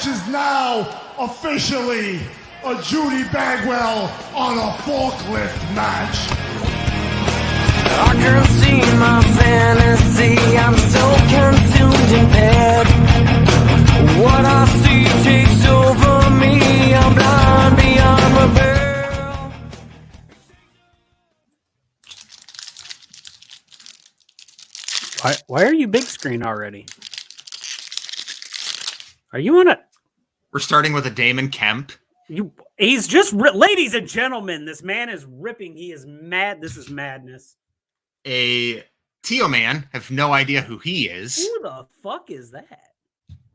match is now officially a Judy Bagwell on a forklift match. I can see my fantasy, I'm so consumed in bed. What I see takes over me, I'm blind beyond repair. Why are you big screen already? Are you on a... We're starting with a Damon Kemp. He's just... Ladies and gentlemen, this man is ripping. He is mad. This is madness. A Tio man. Have no idea who he is. Who the fuck is that?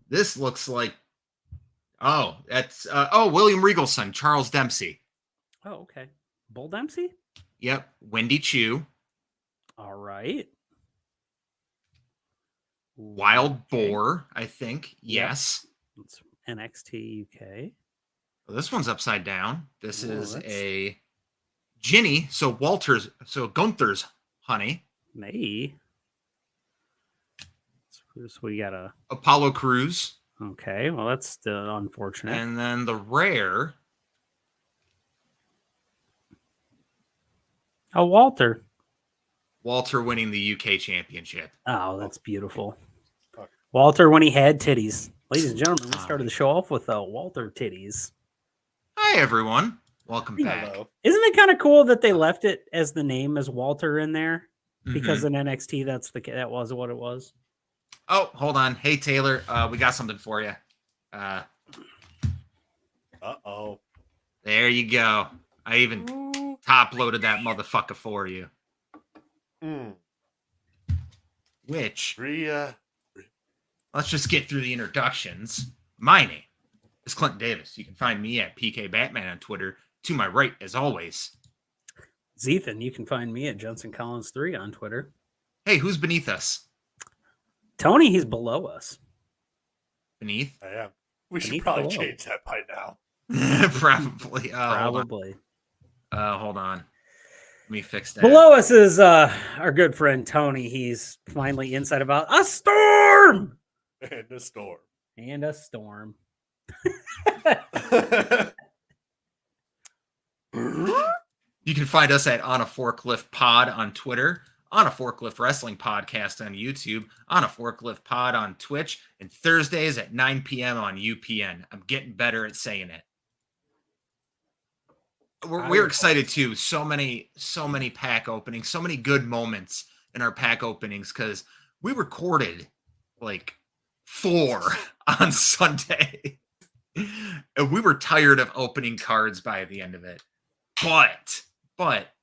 This looks like... Oh, that's... William Regal's son, Charles Dempsey. Oh, okay. Bull Dempsey? Yep. Wendy Chu. All right. Wild Boar, I think. Yes. It's NXT UK. Well, this one's upside down. This is a Ginny. So Gunther's honey. Me. So we got a Apollo Crews. Okay, well that's still unfortunate. And then the rare. Oh, Walter. Walter winning the UK championship. Oh, that's beautiful. Walter when he had titties. Ladies and gentlemen, we started the show off with Walter titties. Hi, everyone. Welcome back. Isn't it kind of cool that they left it as the name as Walter in there? Because in NXT, that was what it was. Oh, hold on. Hey, Taylor, we got something for you. Uh-oh. There you go. I even top-loaded that motherfucker for you. Which... Let's just get through the introductions. My name is Clinton Davis. You can find me at PK Batman on Twitter. To my right, as always. Zethan, you can find me at Johnson Collins 3 on Twitter. Hey, who's beneath us? Tony, he's below us. Beneath? I am. We should Beneath probably below. change that by now. Probably. Probably. Hold on. Let me fix that. Below us is our good friend Tony. He's finally inside about a storm. And the storm. And a storm. You can find us at On a Forklift Pod on Twitter, On a Forklift Wrestling Podcast on YouTube, On a Forklift Pod on Twitch, and Thursdays at 9 p.m. on UPN. I'm getting better at saying it. We're excited too. So many pack openings, so many good moments in our pack openings because we recorded like 4 on Sunday. And we were tired of opening cards by the end of it. But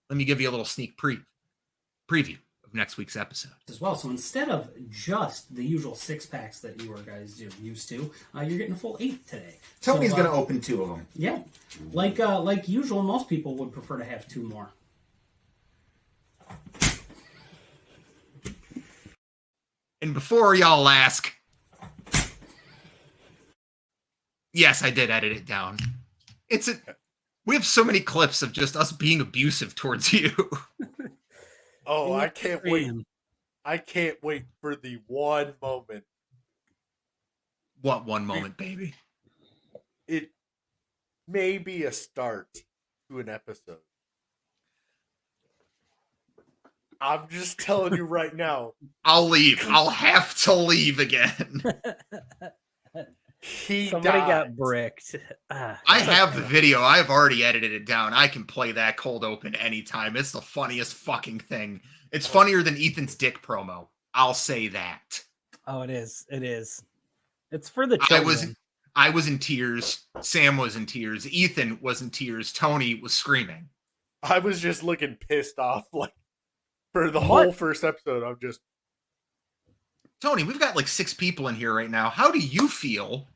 let me give you a little sneak preview of next week's episode. As well, so instead of just the usual 6-packs that you guys used to, you're getting a full 8 today. Tony's going to open 2 of them. Yeah, like usual, most people would prefer to have 2 more. And before y'all ask, yes, I did edit it down. We have so many clips of just us being abusive towards you. Oh, I can't wait. I can't wait for the one moment. What one moment, baby? It may be a start to an episode. I'm just telling you right now. I'll leave. I'll have to leave again. Somebody got bricked. I have the video. I've already edited it down. I can play that cold open anytime. It's the funniest fucking thing. It's funnier than Ethan's dick promo. I'll say that. Oh, it is. It is. It's for the children. I was in tears. Sam was in tears. Ethan was in tears. Tony was screaming. I was just looking pissed off. Like for the whole first episode, I'm just. Tony, we've got like 6 people in here right now. How do you feel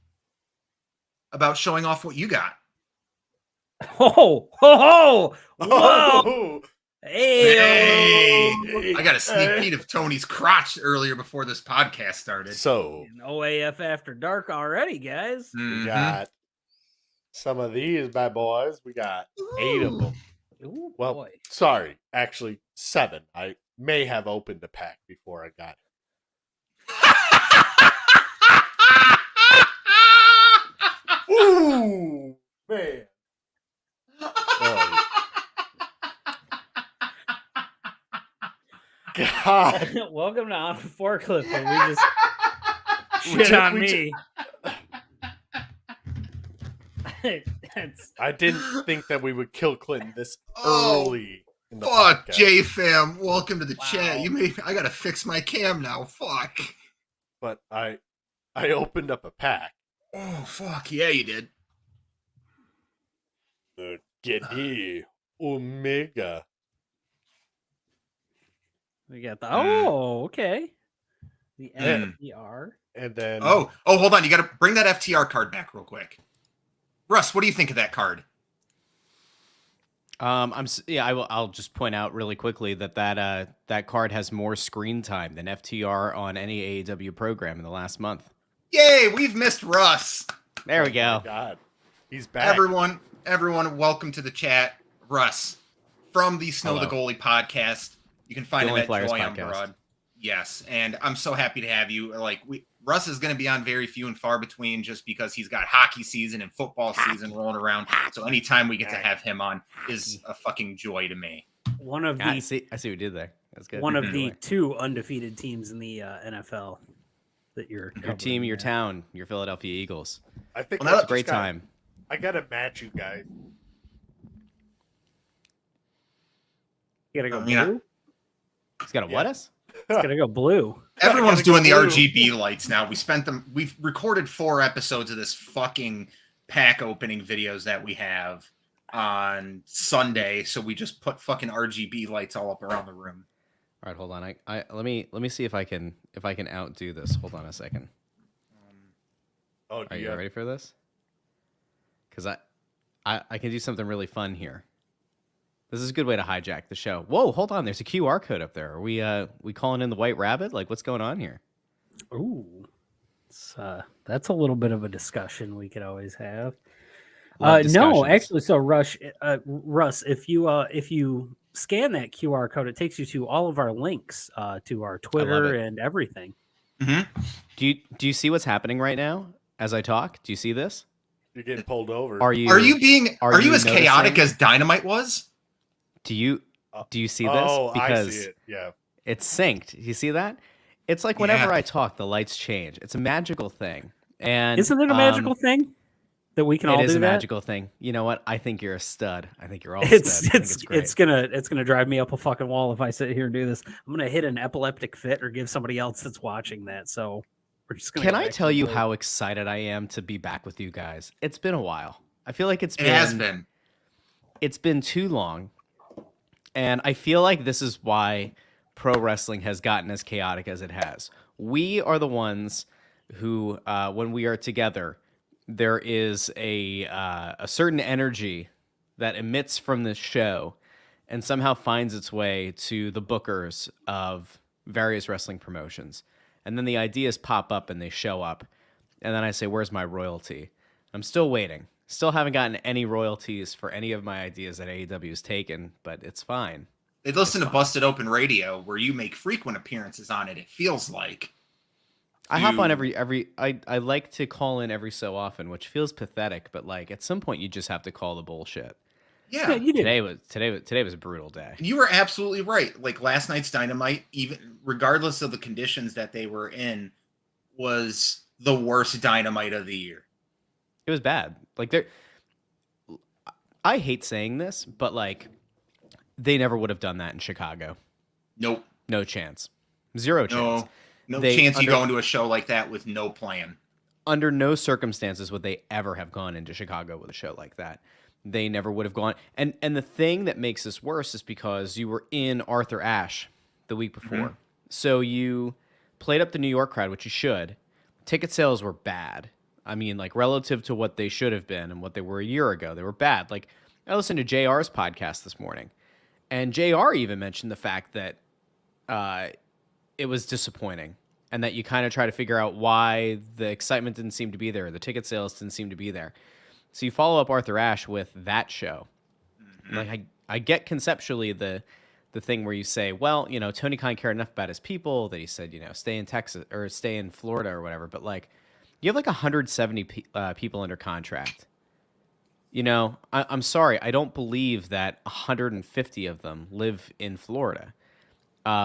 about showing off what you got? Oh, whoa. Hey. I got a sneak peek of Tony's crotch earlier before this podcast started. So, OAF After Dark already, guys. We got some of these bad boys. We got 8 of them. Ooh, well, boy. Sorry, actually 7. I may have opened a pack before I got it. Ooh, man. Oh, God. Welcome to On a Forklift, where we just shit on me. I didn't think that we would kill Clinton this Oh, early in the fuck, podcast. J-Fam. Welcome to the chat. Wow. I gotta fix my cam now. Fuck. But I opened up a pack. Oh, fuck. Yeah, you did. Get here, Omega. We got the okay. The Mm. FDR. And then Oh, hold on. You gotta bring that FTR card back real quick. Russ, what do you think of that card? I'll just point out really quickly that card has more screen time than FTR on any AEW program in the last month. Yay, we've missed Russ. There we go. My God, he's back. Everyone, welcome to the chat. Russ from the Snow the Goalie podcast. You can find him at Joy on Broad. Yes, and I'm so happy to have you. Russ is going to be on very few and far between, just because he's got hockey season and football season rolling around. So anytime we get to have him on is a fucking joy to me. One of the I see what you did there. That's good. one of the two undefeated teams in the NFL that you're your team, your town, your Philadelphia Eagles. I think Well, that's Great time. I gotta match you guys. You gotta go blue. Yeah. He's got to what us? It's gonna go blue. Everyone's Gotta go doing the blue. RGB lights now. We've recorded 4 episodes of this fucking pack opening videos that we have on Sunday, so we just put fucking RGB lights all up around the room. All right, hold on. Let me see if I can outdo this. Hold on a second. Oh, Are you ready for this? Because I can do something really fun here. This is a good way to hijack the show. Whoa, hold on. There's a QR code up there. Are we calling in the White Rabbit? Like, what's going on here? Ooh, that's a little bit of a discussion we could always have. Love No, discussions. actually, so Russ, if you scan that QR code, it takes you to all of our links to our Twitter it. and everything. Mm-hmm. Do you see what's happening right now as I talk? Do you see this? You're getting pulled over. Are you as chaotic noticing? as Dynamite was? Do you see this? Oh, Because I see it. Yeah. it's synced. You see that? It's like whenever I talk, the lights change. It's a magical thing. And Isn't it a magical thing that we can all do that? It is a magical thing. You know what? I think you're a stud. I think you're all It's studs. I think it's great. it's gonna drive me up a fucking wall if I sit here and do this. I'm gonna hit an epileptic fit or give somebody else that's watching that. So we're just gonna. Can go I back to tell you blue. how excited I am to be back with you guys? It's been a while. I feel like It has been. It's been too long. And I feel like this is why pro wrestling has gotten as chaotic as it has. We are the ones who, when we are together, there is a certain energy that emits from this show and somehow finds its way to the bookers of various wrestling promotions. And then the ideas pop up and they show up. And then I say, where's my royalty? I'm still waiting. Still haven't gotten any royalties for any of my ideas that AEW has taken, but it's fine. They listen to Busted Open Radio, where you make frequent appearances on it. It feels like I hop on I like to call in every so often, which feels pathetic, but like at some point you just have to call the bullshit. Yeah, yeah. you did. Today was a brutal day. You were absolutely right. Like last night's Dynamite, even regardless of the conditions that they were in, was the worst Dynamite of the year. It was bad. Like I hate saying this, but like they never would have done that in Chicago. Nope. No chance. Zero chance. No chance you go into a show like that with no plan. Under no circumstances would they ever have gone into Chicago with a show like that. They never would have gone. And the thing that makes this worse is because you were in Arthur Ashe the week before. Mm-hmm. So you played up the New York crowd, which you should. Ticket sales were bad. I mean, like relative to what they should have been and what they were a year ago, they were bad. Like I listened to JR's podcast this morning, and JR even mentioned the fact that it was disappointing and that you kind of try to figure out why the excitement didn't seem to be there. The ticket sales didn't seem to be there. So you follow up Arthur Ashe with that show. Mm-hmm. Like I get conceptually the thing where you say, well, you know, Tony Khan cared enough about his people that he said, you know, stay in Texas or stay in Florida or whatever. But like, You have like 170 people under contract. You know, I'm sorry, I don't believe that 150 of them live in Florida.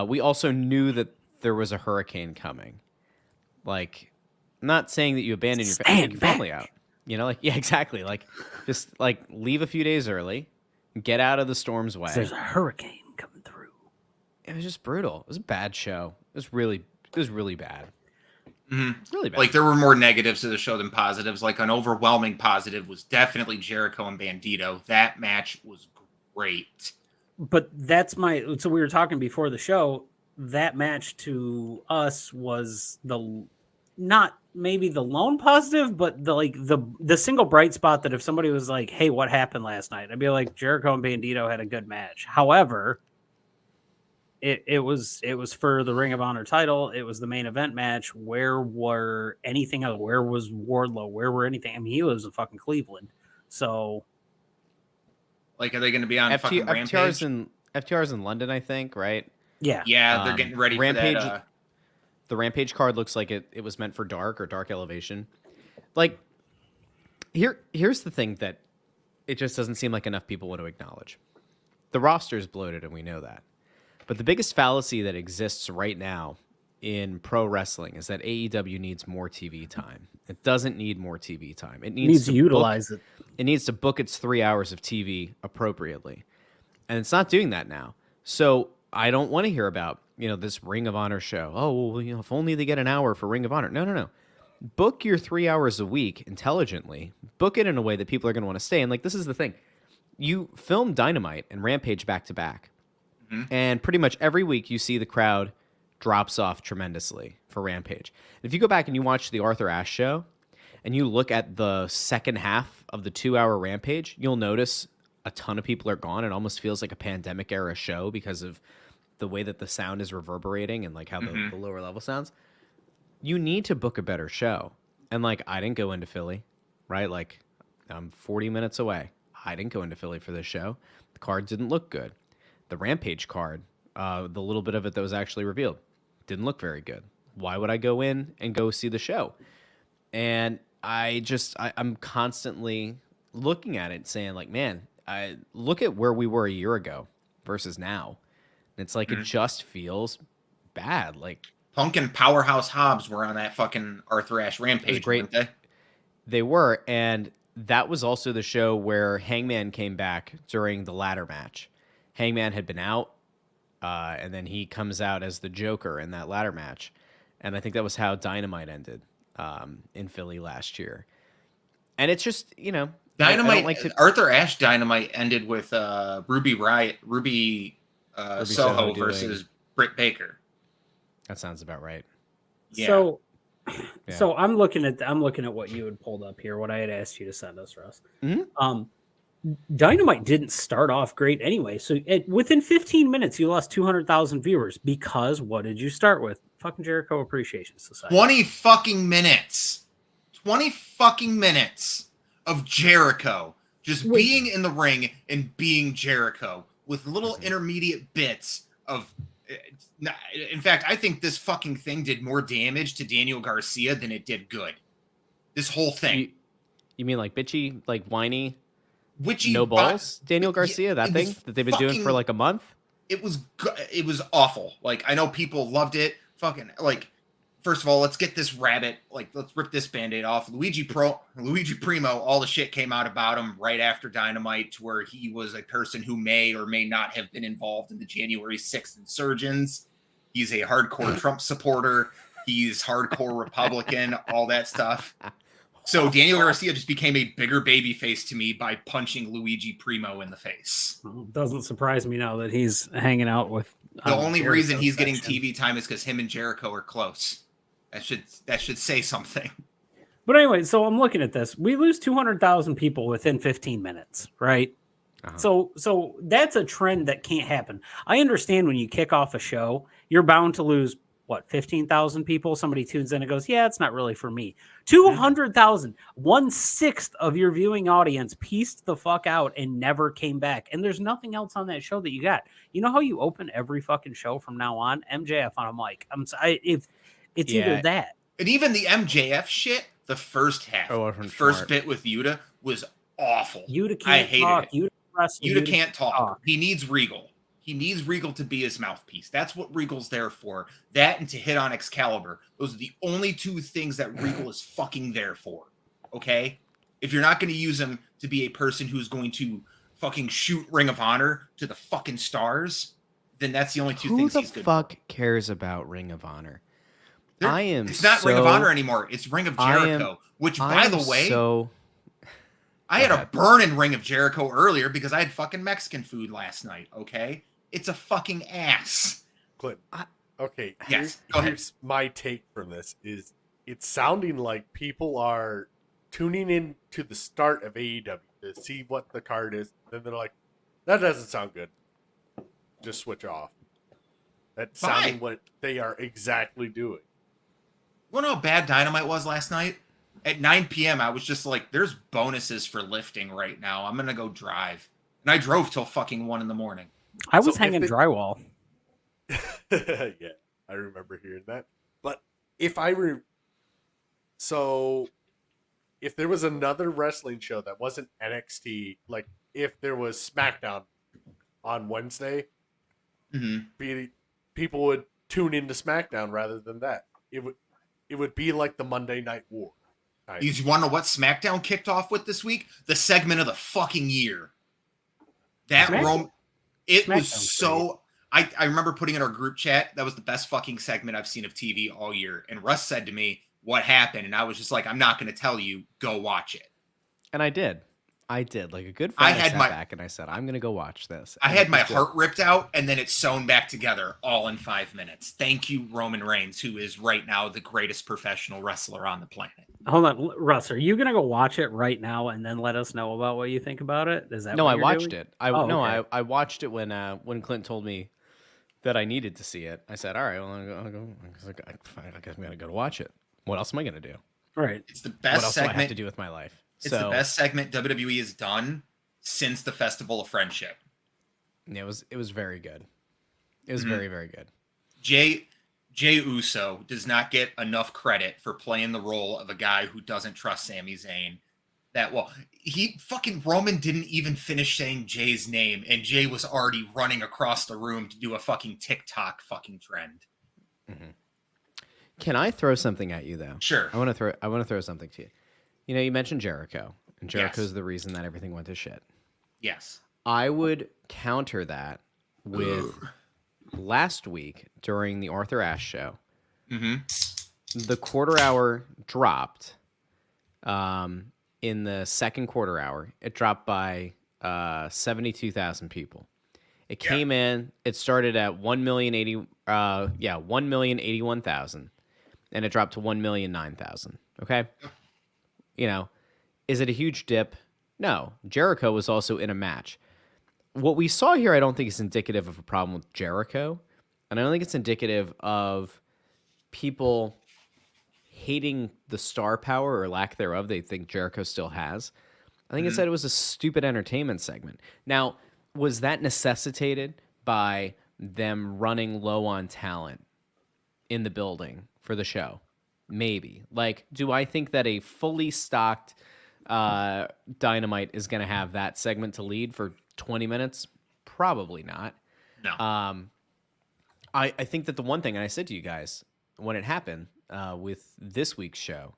We also knew that there was a hurricane coming. Like, not saying that you abandon your, take your family out. You know, like, yeah, exactly. Like, just like leave a few days early, get out of the storm's way. There's a hurricane coming through. It was just brutal. It was a bad show. It was really bad. Really bad. Like there were more negatives to the show than positives. Like an overwhelming positive was definitely Jericho and Bandito. That match was great. But that's so we were talking before the show. That match to us was not maybe the lone positive, but the single bright spot that if somebody was like, "Hey, what happened last night?" I'd be like, Jericho and Bandito had a good match. However, it was for the Ring of Honor title. It was the main event match. Where were anything else? Where was Wardlow? Where were anything? I mean, he lives in fucking Cleveland. So, like, are they going to be on fucking Rampage? FTR's in London, I think, right? Yeah. Yeah, they're getting ready Rampage, for that. The Rampage card looks like it was meant for Dark or Dark Elevation. Like, here's the thing that it just doesn't seem like enough people want to acknowledge. The roster's bloated, and we know that. But the biggest fallacy that exists right now in pro wrestling is that AEW needs more TV time. It doesn't need more TV time. It needs to utilize it. It needs to book its 3 hours of TV appropriately. And it's not doing that now. So I don't want to hear about, this Ring of Honor show. Oh, well, if only they get an hour for Ring of Honor. No. Book your 3 hours a week intelligently. Book it in a way that people are going to want to stay. And like, this is the thing. You film Dynamite and Rampage back to back. And pretty much every week you see the crowd drops off tremendously for Rampage. If you go back and you watch the Arthur Ashe show and you look at the second half of the 2 hour Rampage, you'll notice a ton of people are gone. It almost feels like a pandemic era show because of the way that the sound is reverberating and like how the lower level sounds. You need to book a better show. And like, I didn't go into Philly, right? Like, I'm 40 minutes away. I didn't go into Philly for this show. The card didn't look good. The Rampage card, the little bit of it that was actually revealed, didn't look very good. Why would I go in and go see the show? And I'm constantly looking at it saying like, man, I look at where we were a year ago versus now. And it's like, it just feels bad. Like Punk and Powerhouse Hobbs were on that fucking Arthur Ashe Rampage, great. weren't they? They were. And that was also the show where Hangman came back during the ladder match. Hangman had been out, and then he comes out as the Joker in that ladder match. And I think that was how Dynamite ended in Philly last year. And it's just, Dynamite, Arthur Ashe Dynamite ended with Ruby Soho versus Britt Baker. That sounds about right. Yeah. So I'm looking at what you had pulled up here, what I had asked you to send us, Russ. Dynamite didn't start off great anyway. So within 15 minutes, you lost 200,000 viewers because what did you start with? Fucking Jericho Appreciation Society. 20 fucking minutes. 20 fucking minutes of Jericho just being in the ring and being Jericho with little intermediate bits of. In fact, I think this fucking thing did more damage to Daniel Garcia than it did good. This whole thing. You mean like bitchy, like whiny? Witchy, no balls, Daniel Garcia, that thing that they've been doing for like a month. It was awful. Like, I know people loved it. Fucking like, first of all, let's get this rabbit. Like, let's rip this Band-Aid off. Luigi Primo. All the shit came out about him right after Dynamite, where he was a person who may or may not have been involved in the January 6th insurgents. He's a hardcore Trump supporter. He's hardcore Republican. All that stuff. So Daniel Garcia just became a bigger babyface to me by punching Luigi Primo in the face. Well, it doesn't surprise me now that he's hanging out with. The only reason he's getting TV time is because him and Jericho are close. That should say something. But anyway, so I'm looking at this. We lose 200,000 people within 15 minutes, right? So that's a trend that can't happen. I understand when you kick off a show, you're bound to lose. 15,000 people? Somebody tunes in and goes, yeah, it's not really for me. 200,000, 1/6 of your viewing audience pieced the fuck out and never came back. And there's nothing else on that show that you got. You know how you open every fucking show from now on? MJF on a mic. If it's either that. And even the MJF shit, The first half, wasn't the first smart. bit with Yuta was awful. Yuta I can't hated talk. it. Yuta wrestle. Yuta can't talk. He needs Regal. He needs Regal to be his mouthpiece. That's what Regal's there for. That and to hit on Excalibur. Those are the only two things that Regal is fucking there for. Okay? If you're not going to use him to be a person who's going to fucking shoot Ring of Honor to the fucking stars, then that's the only two things he's good Who the fuck for. cares about Ring of Honor? It's not Ring of Honor anymore. It's Ring of Jericho. Which, by the way, I had a burn in Ring of Jericho earlier because I had fucking Mexican food last night, okay? It's a fucking ass. Clint. Okay, Yes, here's my take from this is it's sounding like people are tuning in to the start of AEW to see what the card is. Then they're like, that doesn't sound good. Just switch off. That's sounding what they are exactly doing. You know how bad Dynamite was last night? At 9 p.m., I was just like, there's bonuses for lifting right now. I'm going to go drive. And I drove till fucking 1 in the morning. I was hanging drywall. Yeah, I remember hearing that. But if if there was another wrestling show that wasn't NXT, like if there was SmackDown on Wednesday, people would tune into SmackDown rather than that. It would be like the Monday Night War. You want to know what SmackDown kicked off with this week? The segment of the fucking year. It was so... I remember putting in our group chat, that was the best fucking segment I've seen of TV all year. And Russ said to me, what happened? And I was just like, I'm not going to tell you. Go watch it. And I did. Like a good friend, I sat back and I said, I'm going to go watch this. I had my heart ripped out, and then it's sewn back together all in 5 minutes. Thank you, Roman Reigns, who is right now the greatest professional wrestler on the planet. Hold on, Russ, are you going to go watch it right now and then let us know about what you think about it? Is that No, what I you're watched doing? it. I watched it when Clint told me that I needed to see it. I said, all right, well, I'll go. I guess I'm going to go to watch it. What else am I going to do? Right. It's the best what else segment. do I have to do with my life? It's the best segment WWE has done since the Festival of Friendship. Yeah, it was very good. It was very, very good. Jay Uso does not get enough credit for playing the role of a guy who doesn't trust Sami Zayn that well. Roman didn't even finish saying Jay's name, and Jay was already running across the room to do a fucking TikTok fucking trend. Mm-hmm. Can I throw something at you though? Sure. I want to throw something to you. You know, you mentioned Jericho, and Jericho's the reason that everything went to shit. Yes. I would counter that with last week during the Arthur Ashe show. The quarter hour dropped. In the second quarter hour, it dropped by 72,000 people. It came in. It started at 1,081,000, and it dropped to 1,009,000. Okay. You know, is it a huge dip? No. Jericho was also in a match. What we saw here, I don't think is indicative of a problem with Jericho, and I don't think it's indicative of people hating the star power or lack thereof they think Jericho still has. I think instead it was a stupid entertainment segment. Now, was that necessitated by them running low on talent in the building for the show? Maybe. Like, do I think that a fully stocked Dynamite is going to have that segment to lead for 20 minutes? Probably not. No. I think that the one thing, and I said to you guys when it happened with this week's show,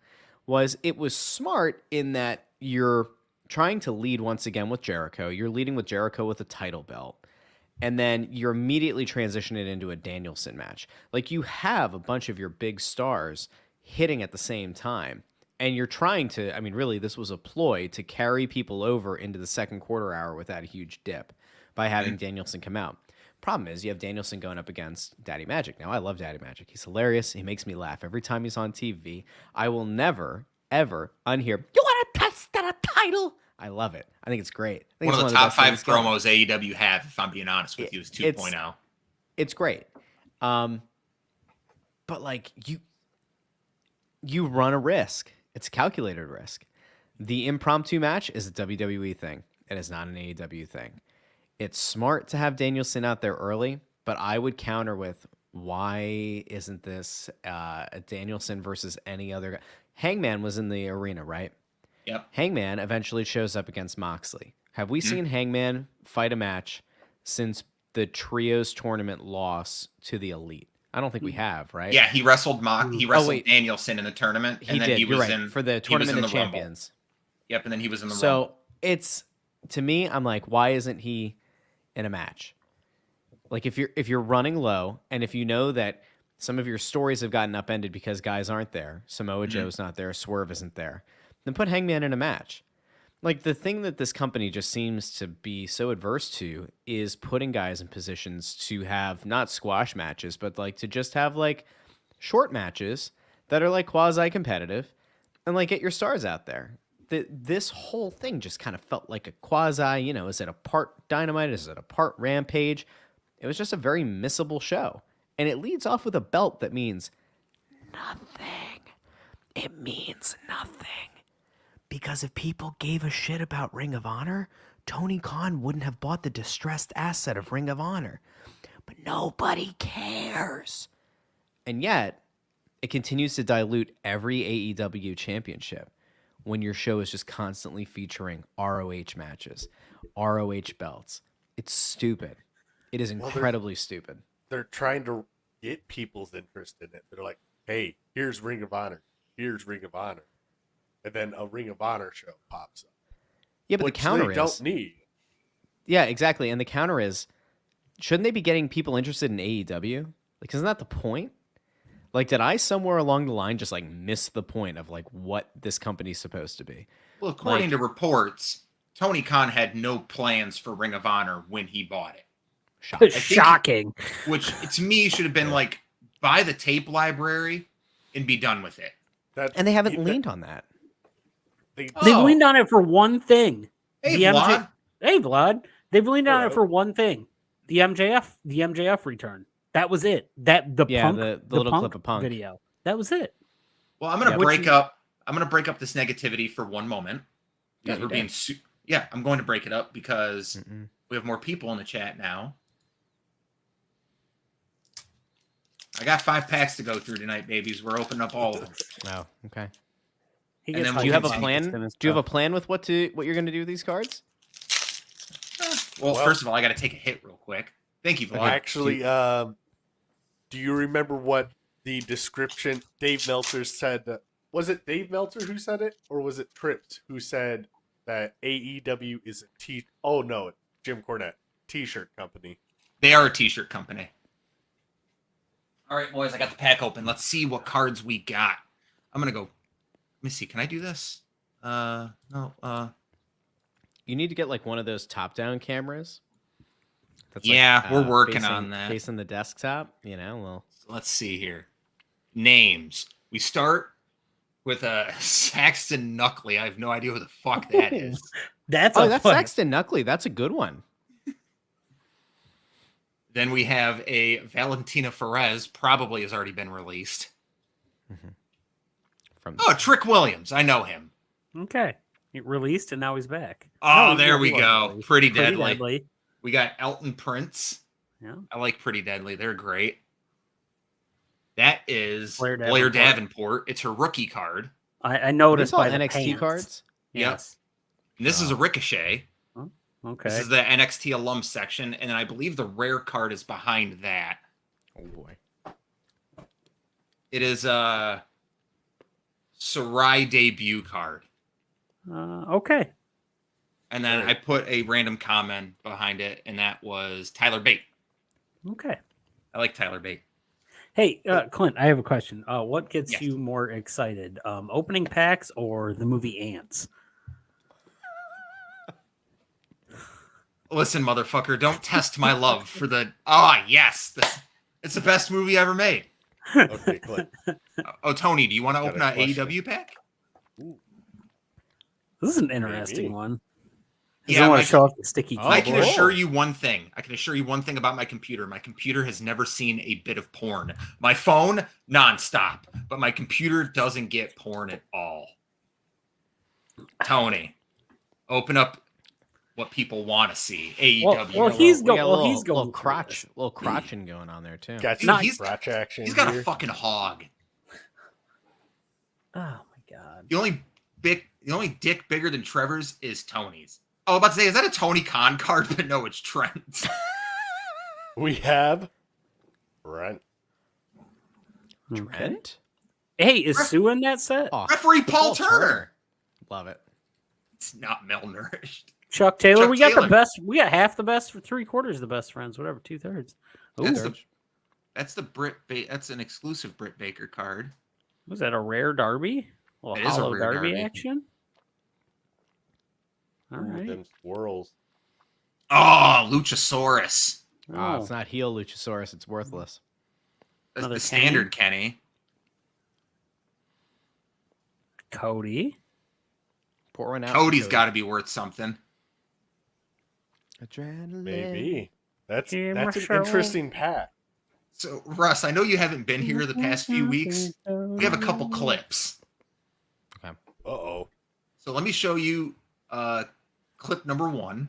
was it was smart in that you're trying to lead once again with Jericho. You're leading with Jericho with a title belt. And then you're immediately transitioning it into a Danielson match. Like, you have a bunch of your big stars hitting at the same time. And you're trying to, I mean, really, this was a ploy to carry people over into the second quarter hour without a huge dip by having Danielson come out. Problem is, you have Danielson going up against Daddy Magic. Now, I love Daddy Magic. He's hilarious. He makes me laugh every time he's on TV. I will never, ever unhear, you want to test that a title? I love it. I think it's great. I think One it's of the top best 5 things going. promos AEW have, if I'm being honest with you, is 2.0. It's great. But, like, you run a risk. It's a calculated risk. The impromptu match is a WWE thing. It is not an AEW thing. It's smart to have Danielson out there early, but I would counter with, why isn't this a Danielson versus any other guy? Hangman was in the arena, right? Yep. Hangman eventually shows up against Moxley. Have we seen Hangman fight a match since the Trios tournament loss to the Elite? I don't think we have, right? Yeah, he wrestled wait. Danielson in the tournament, He and then did. he You're was right. in For the he was in Tournament of the Rumble. Champions. Yep, and then he was in the So Rumble. it's, to me, I'm like, why isn't he in a match? Like if you're running low, and if you know that some of your stories have gotten upended because guys aren't there, Samoa Joe's not there, Swerve isn't there, then put Hangman in a match. Like the thing that this company just seems to be so adverse to is putting guys in positions to have not squash matches, but like to just have like short matches that are like quasi competitive and like get your stars out there. This whole thing just kind of felt like a quasi, is it a part Dynamite? Is it a part Rampage? It was just a very missable show. And it leads off with a belt that means nothing. It means nothing. Because if people gave a shit about Ring of Honor, Tony Khan wouldn't have bought the distressed asset of Ring of Honor. But nobody cares. And yet, it continues to dilute every AEW championship when your show is just constantly featuring ROH matches, ROH belts. It's stupid. It is incredibly stupid. They're trying to get people's interest in it. They're like, hey, here's Ring of Honor. Here's Ring of Honor. And then a Ring of Honor show pops up. Yeah, but which the counter they don't need. Yeah, exactly. And the counter is, shouldn't they be getting people interested in AEW? Like, isn't that the point? Like, did I somewhere along the line just like miss the point of like what this company's supposed to be? Well, according to reports, Tony Khan had no plans for Ring of Honor when he bought it. Shocking. Which to me should have been like, buy the tape library and be done with it. And they haven't leaned on that. They've leaned on it for one thing. Hey, the Vlad. Hey, Vlad. They've leaned on it for one thing. The MJF return. That was it. The Punk, the little Punk clip of Punk video. That was it. Well, I'm gonna break up this negativity for one moment because we're being. I'm going to break it up because we have more people in the chat now. I got 5 packs to go through tonight, babies. We're opening up all of them. Oh, okay. And then Do you have a plan? Do you have a plan with what you're going to do with these cards? Well, first of all, I got to take a hit real quick. Thank you, Vlad. Actually, do you remember what the description Dave Meltzer said? Was it Dave Meltzer who said it, or was it Trips who said that AEW is a Oh no, Jim Cornette, T-shirt company. They are a T-shirt company. All right, boys, I got the pack open. Let's see what cards we got. I'm gonna go. Let me see. Can I do this? No. You need to get like one of those top-down cameras. That's we're working on that. Facing the desktop, well. Let's see here. Names. We start with Saxton Knuckley. I have no idea who the fuck that is. That's Saxton Knuckley. That's a good one. Then we have a Valentina Perez, probably has already been released. Trick Williams. I know him. Okay. He released and now he's back. Oh, there we go. Pretty Deadly. We got Elton Prince. Yeah. I like Pretty Deadly. They're great. That is Blair Davenport. It's her rookie card. I noticed by the NXT pants. cards. Yes. And this is a Ricochet. Okay. This is the NXT alum section, and I believe the rare card is behind that. Oh boy. It is a Sarai debut card. Okay. And then I put a random comment behind it, and that was Tyler Bate. Okay. I like Tyler Bate. Hey, Clint, I have a question. What gets you more excited? Opening packs or the movie Ants? Listen, motherfucker, don't test my love for the... yes. It's the best movie ever made. Okay, Clint. Tony, do you want to open an AEW pack? This is an interesting one. Yeah, I want to show off the sticky. I can assure you one thing. About my computer. My computer has never seen a bit of porn. My phone, nonstop. But my computer doesn't get porn at all. Tony, open up what people want to see. AEW. Well, he's going. Little crotching going on there too. Got some crotch action. He's got here. a fucking hog. Oh my God. The only dick bigger than Trevor's is Tony's. Oh, I was about to say, is that a Tony Khan card? But no, it's Trent. We have Brent. Trent? Hey, is Sue in that set? Oh, Referee Paul Turner. Love it. It's not malnourished. Chuck Taylor. Chuck We got Taylor. the best. We got half the best for 3/4 the best friends. Whatever, 2/3. That's the Britt. That's an exclusive Britt Baker card. Was that a rare Derby? Well, It is a hollow rare Derby Derby. action. All Ooh, right. them swirls. Oh, Luchasaurus. Oh, it's not heel Luchasaurus. It's worthless. That's Another the standard Kenny. Cody. Pour one out. Cody's got to be worth something. Adrenaline. Maybe. That's Hey, an Marshall. interesting pack. So, Russ, I know you haven't been here the past few weeks. We have a couple clips. Uh-oh. So let me show you clip number 1.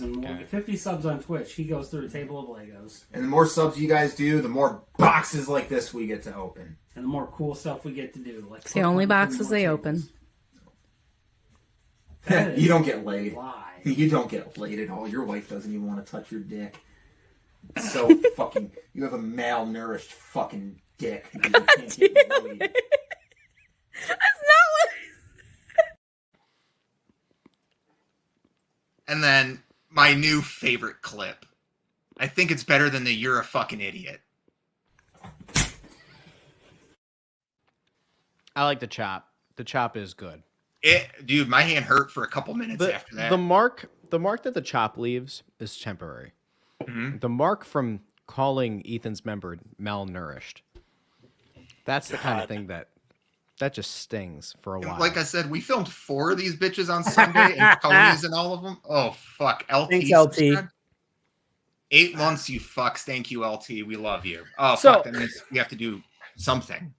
Okay. 50 subs on Twitch. He goes through a table of Legos. And the more subs you guys do, the more boxes like this we get to open. And the more cool stuff we get to do. Like It's the only boxes they open. You don't get laid. Lie. You don't get laid at all. Your wife doesn't even want to touch your dick. So fucking, you have a malnourished fucking dick. You can't get laid. That's not what. And then my new favorite clip. I think it's better than the "you're a fucking idiot." I like the chop. The chop is good. Dude, my hand hurt for a couple minutes after that. The mark that the chop leaves is temporary. Mhm. The mark from calling Ethan's member malnourished. That's the kind of thing that just stings for a while. Like I said, we filmed 4 of these bitches on Sunday, and Tony's in all of them. Oh fuck, LT. Thanks, LT. 8 months, you fucks. Thank you, LT. We love you. Oh So- fuck, that means we have to do something.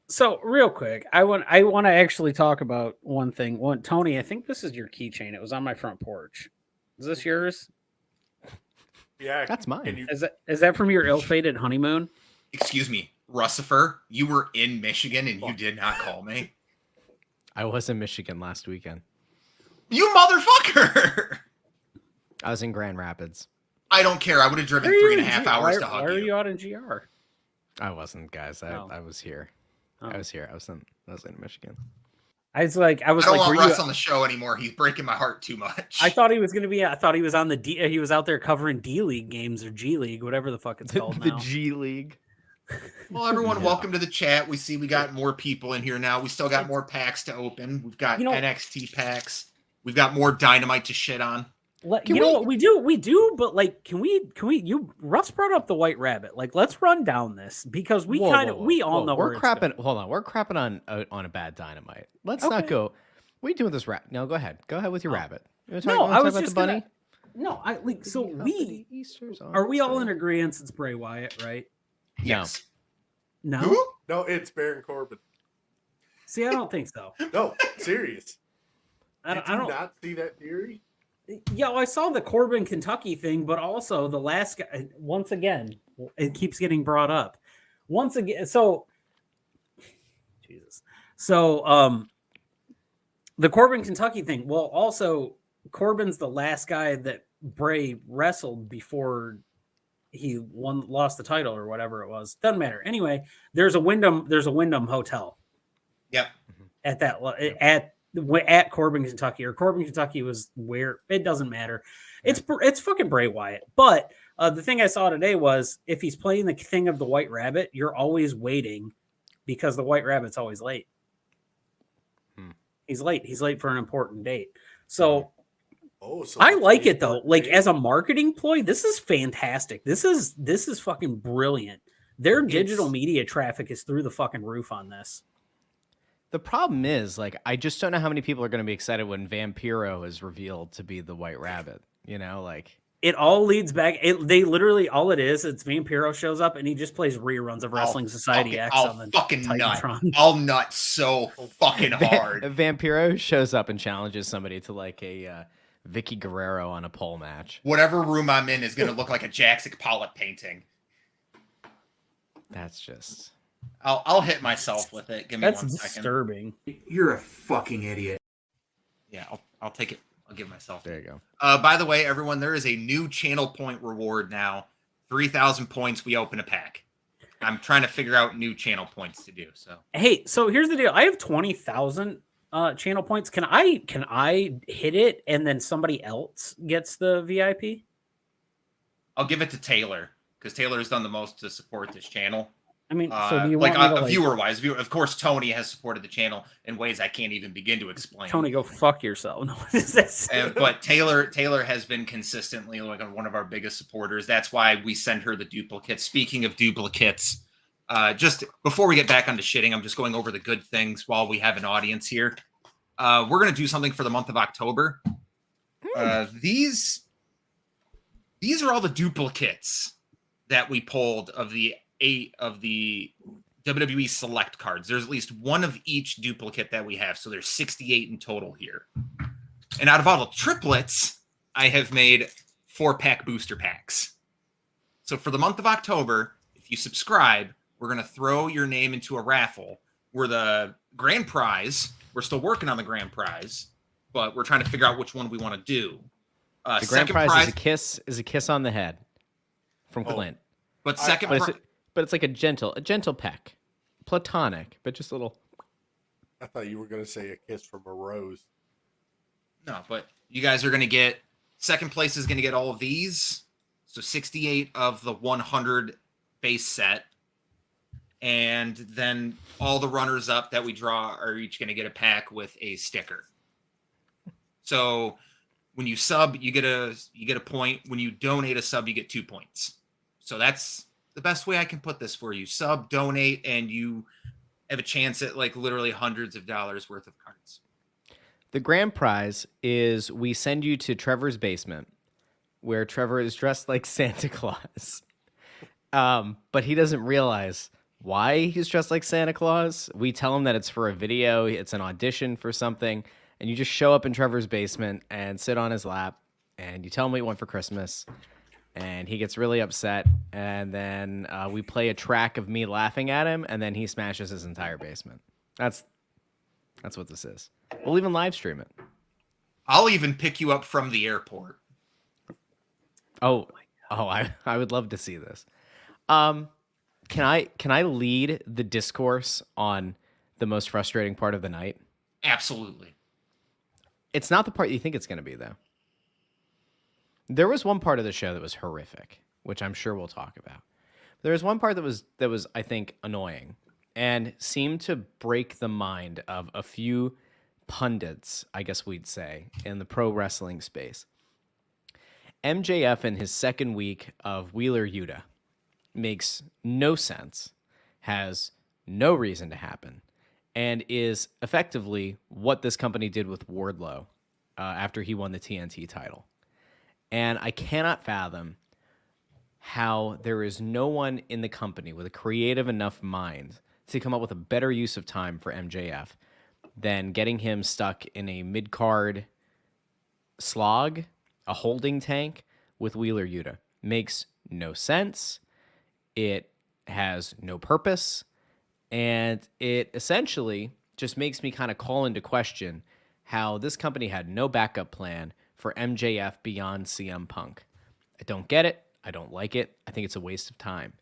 So real quick, I want to actually talk about one thing. Tony, I think this is your keychain. It was on my front porch. Is this yours? Yeah. That's mine. Can you, Is that from your ill-fated honeymoon? Excuse me, Russifer. You were in Michigan and you did not call me. I was in Michigan last weekend. You motherfucker! I was in Grand Rapids. I don't care. I would have driven Where are you 3.5 in hours G- to why hug are you. you out in GR? I wasn't, guys. I Oh. was here. Oh. I was here. I was in Michigan. I was like, I don't were want you- Russ on the show anymore. He's breaking my heart too much. I thought he was gonna be. I thought he was on the D. He was out there covering D League games or G League, whatever the fuck it's called the now. G League. Well, everyone, Yeah. welcome to the chat. We see we got more people in here now. We still got more packs to open. We've got You know- NXT packs. We've got more Dynamite to shit on. You know what we do, but like, can we? You Russ brought up the White Rabbit. Like, let's run down this because we Whoa, kind of whoa, whoa, we all whoa. know We're where it's crapping. going. Hold on, we're crapping on a bad Dynamite. Let's not Okay. go. What are you doing with this rat? No, go ahead. Go ahead with your rabbit. You wanna No, you wanna I was about just the bunny. No, I like. So Uppity we Easter's are we all in on agreement? It's Bray Wyatt, right? Yes. No. Who? no, it's Baron Corbin. See, I don't think so. No, serious. I Did don't. you not see that theory? Yeah, well, I saw the Corbin Kentucky thing, but also the last guy. Once again, it keeps getting brought up. Once again, so Jesus. So, the Corbin Kentucky thing. Well, also Corbin's the last guy that Bray wrestled before he lost the title or whatever it was. Doesn't matter. Anyway, there's a Wyndham Hotel Yep. at that at Corbin, Kentucky, or Corbin, Kentucky was where it doesn't matter. It's fucking Bray Wyatt. But the thing I saw today was if he's playing the thing of the White Rabbit, you're always waiting because the White Rabbit's always late. He's late. He's late for an important date. So Oh, so I that's like the it though. important Like date? as a marketing ploy, this is fantastic. This is fucking brilliant. Their digital media traffic is through the fucking roof on this. The problem is, like, I just don't know how many people are going to be excited when Vampiro is revealed to be the White Rabbit. You know, like It all leads back. They literally all it is. It's Vampiro shows up and he just plays reruns of Wrestling Society X I'll on the fucking nut. Titantron. I'll nut so fucking hard. Vampiro shows up and challenges somebody to like a Vicky Guerrero on a pole match. Whatever room I'm in is going to look like a Jackson Pollock painting. That's just I'll hit myself with it. Give me That's 1 second. disturbing. You're a fucking idiot. Yeah, I'll take it. I'll give myself. There you go. By the way, everyone, there is a new channel point reward now. 3,000 points, we open a pack. I'm trying to figure out new channel points to do. So Hey, so here's the deal. I have 20,000 channel points. Can I hit it and then somebody else gets the VIP? I'll give it to Taylor because Taylor has done the most to support this channel. I mean, so do you like want me to viewer wise? Of course, Tony has supported the channel in ways I can't even begin to explain. Tony, go fuck yourself. No, what is this? But Taylor has been consistently like one of our biggest supporters. That's why we send her the duplicates. Speaking of duplicates, just before we get back onto shitting, I'm just going over the good things while we have an audience here. We're gonna do something for the month of October. These are all the duplicates that we pulled of the 8 of the WWE Select cards. There's at least one of each duplicate that we have, so there's 68 in total here. And out of all the triplets, I have made 4-pack booster packs. So for the month of October, if you subscribe, we're going to throw your name into a raffle where the grand prize, we're still working on the grand prize, but we're trying to figure out which one we want to do. The grand prize is a kiss on the head from Clint. But but it's like a gentle peck, platonic, but just a little. I thought you were going to say a kiss from a rose. No, but you guys are going to get, second place is going to get all of these. So 68 of the 100 base set. And then all the runners up that we draw are each going to get a pack with a sticker. So when you sub, you get a point. When you donate a sub, you get 2 points. So that's the best way I can put this for you. Sub, donate, and you have a chance at like literally hundreds of dollars worth of cards. The grand prize is we send you to Trevor's basement where Trevor is dressed like Santa Claus. But he doesn't realize why he's dressed like Santa Claus. We tell him that it's for a video, it's an audition for something, and you just show up in Trevor's basement and sit on his lap, and you tell him what you want for Christmas, and he gets really upset, and then we play a track of me laughing at him, and then he smashes his entire basement. That's what this is. We'll even live stream it. I'll even pick you up from the airport. I would love to see this. Can I lead the discourse on the most frustrating part of the night? Absolutely. It's not the part you think it's going to be, though. There was one part of the show that was horrific, which I'm sure we'll talk about. There was one part that was I think annoying and seemed to break the mind of a few pundits, I guess we'd say, in the pro wrestling space. MJF in his second week of Wheeler Yuta makes no sense, has no reason to happen, and is effectively what this company did with Wardlow after he won the TNT title. And I cannot fathom how there is no one in the company with a creative enough mind to come up with a better use of time for MJF than getting him stuck in a mid-card slog, a holding tank with Wheeler Yuta. Makes no sense. It has no purpose. And it essentially just makes me kind of call into question how this company had no backup plan for MJF beyond CM Punk. I don't get it. I don't like it. I think it's a waste of time.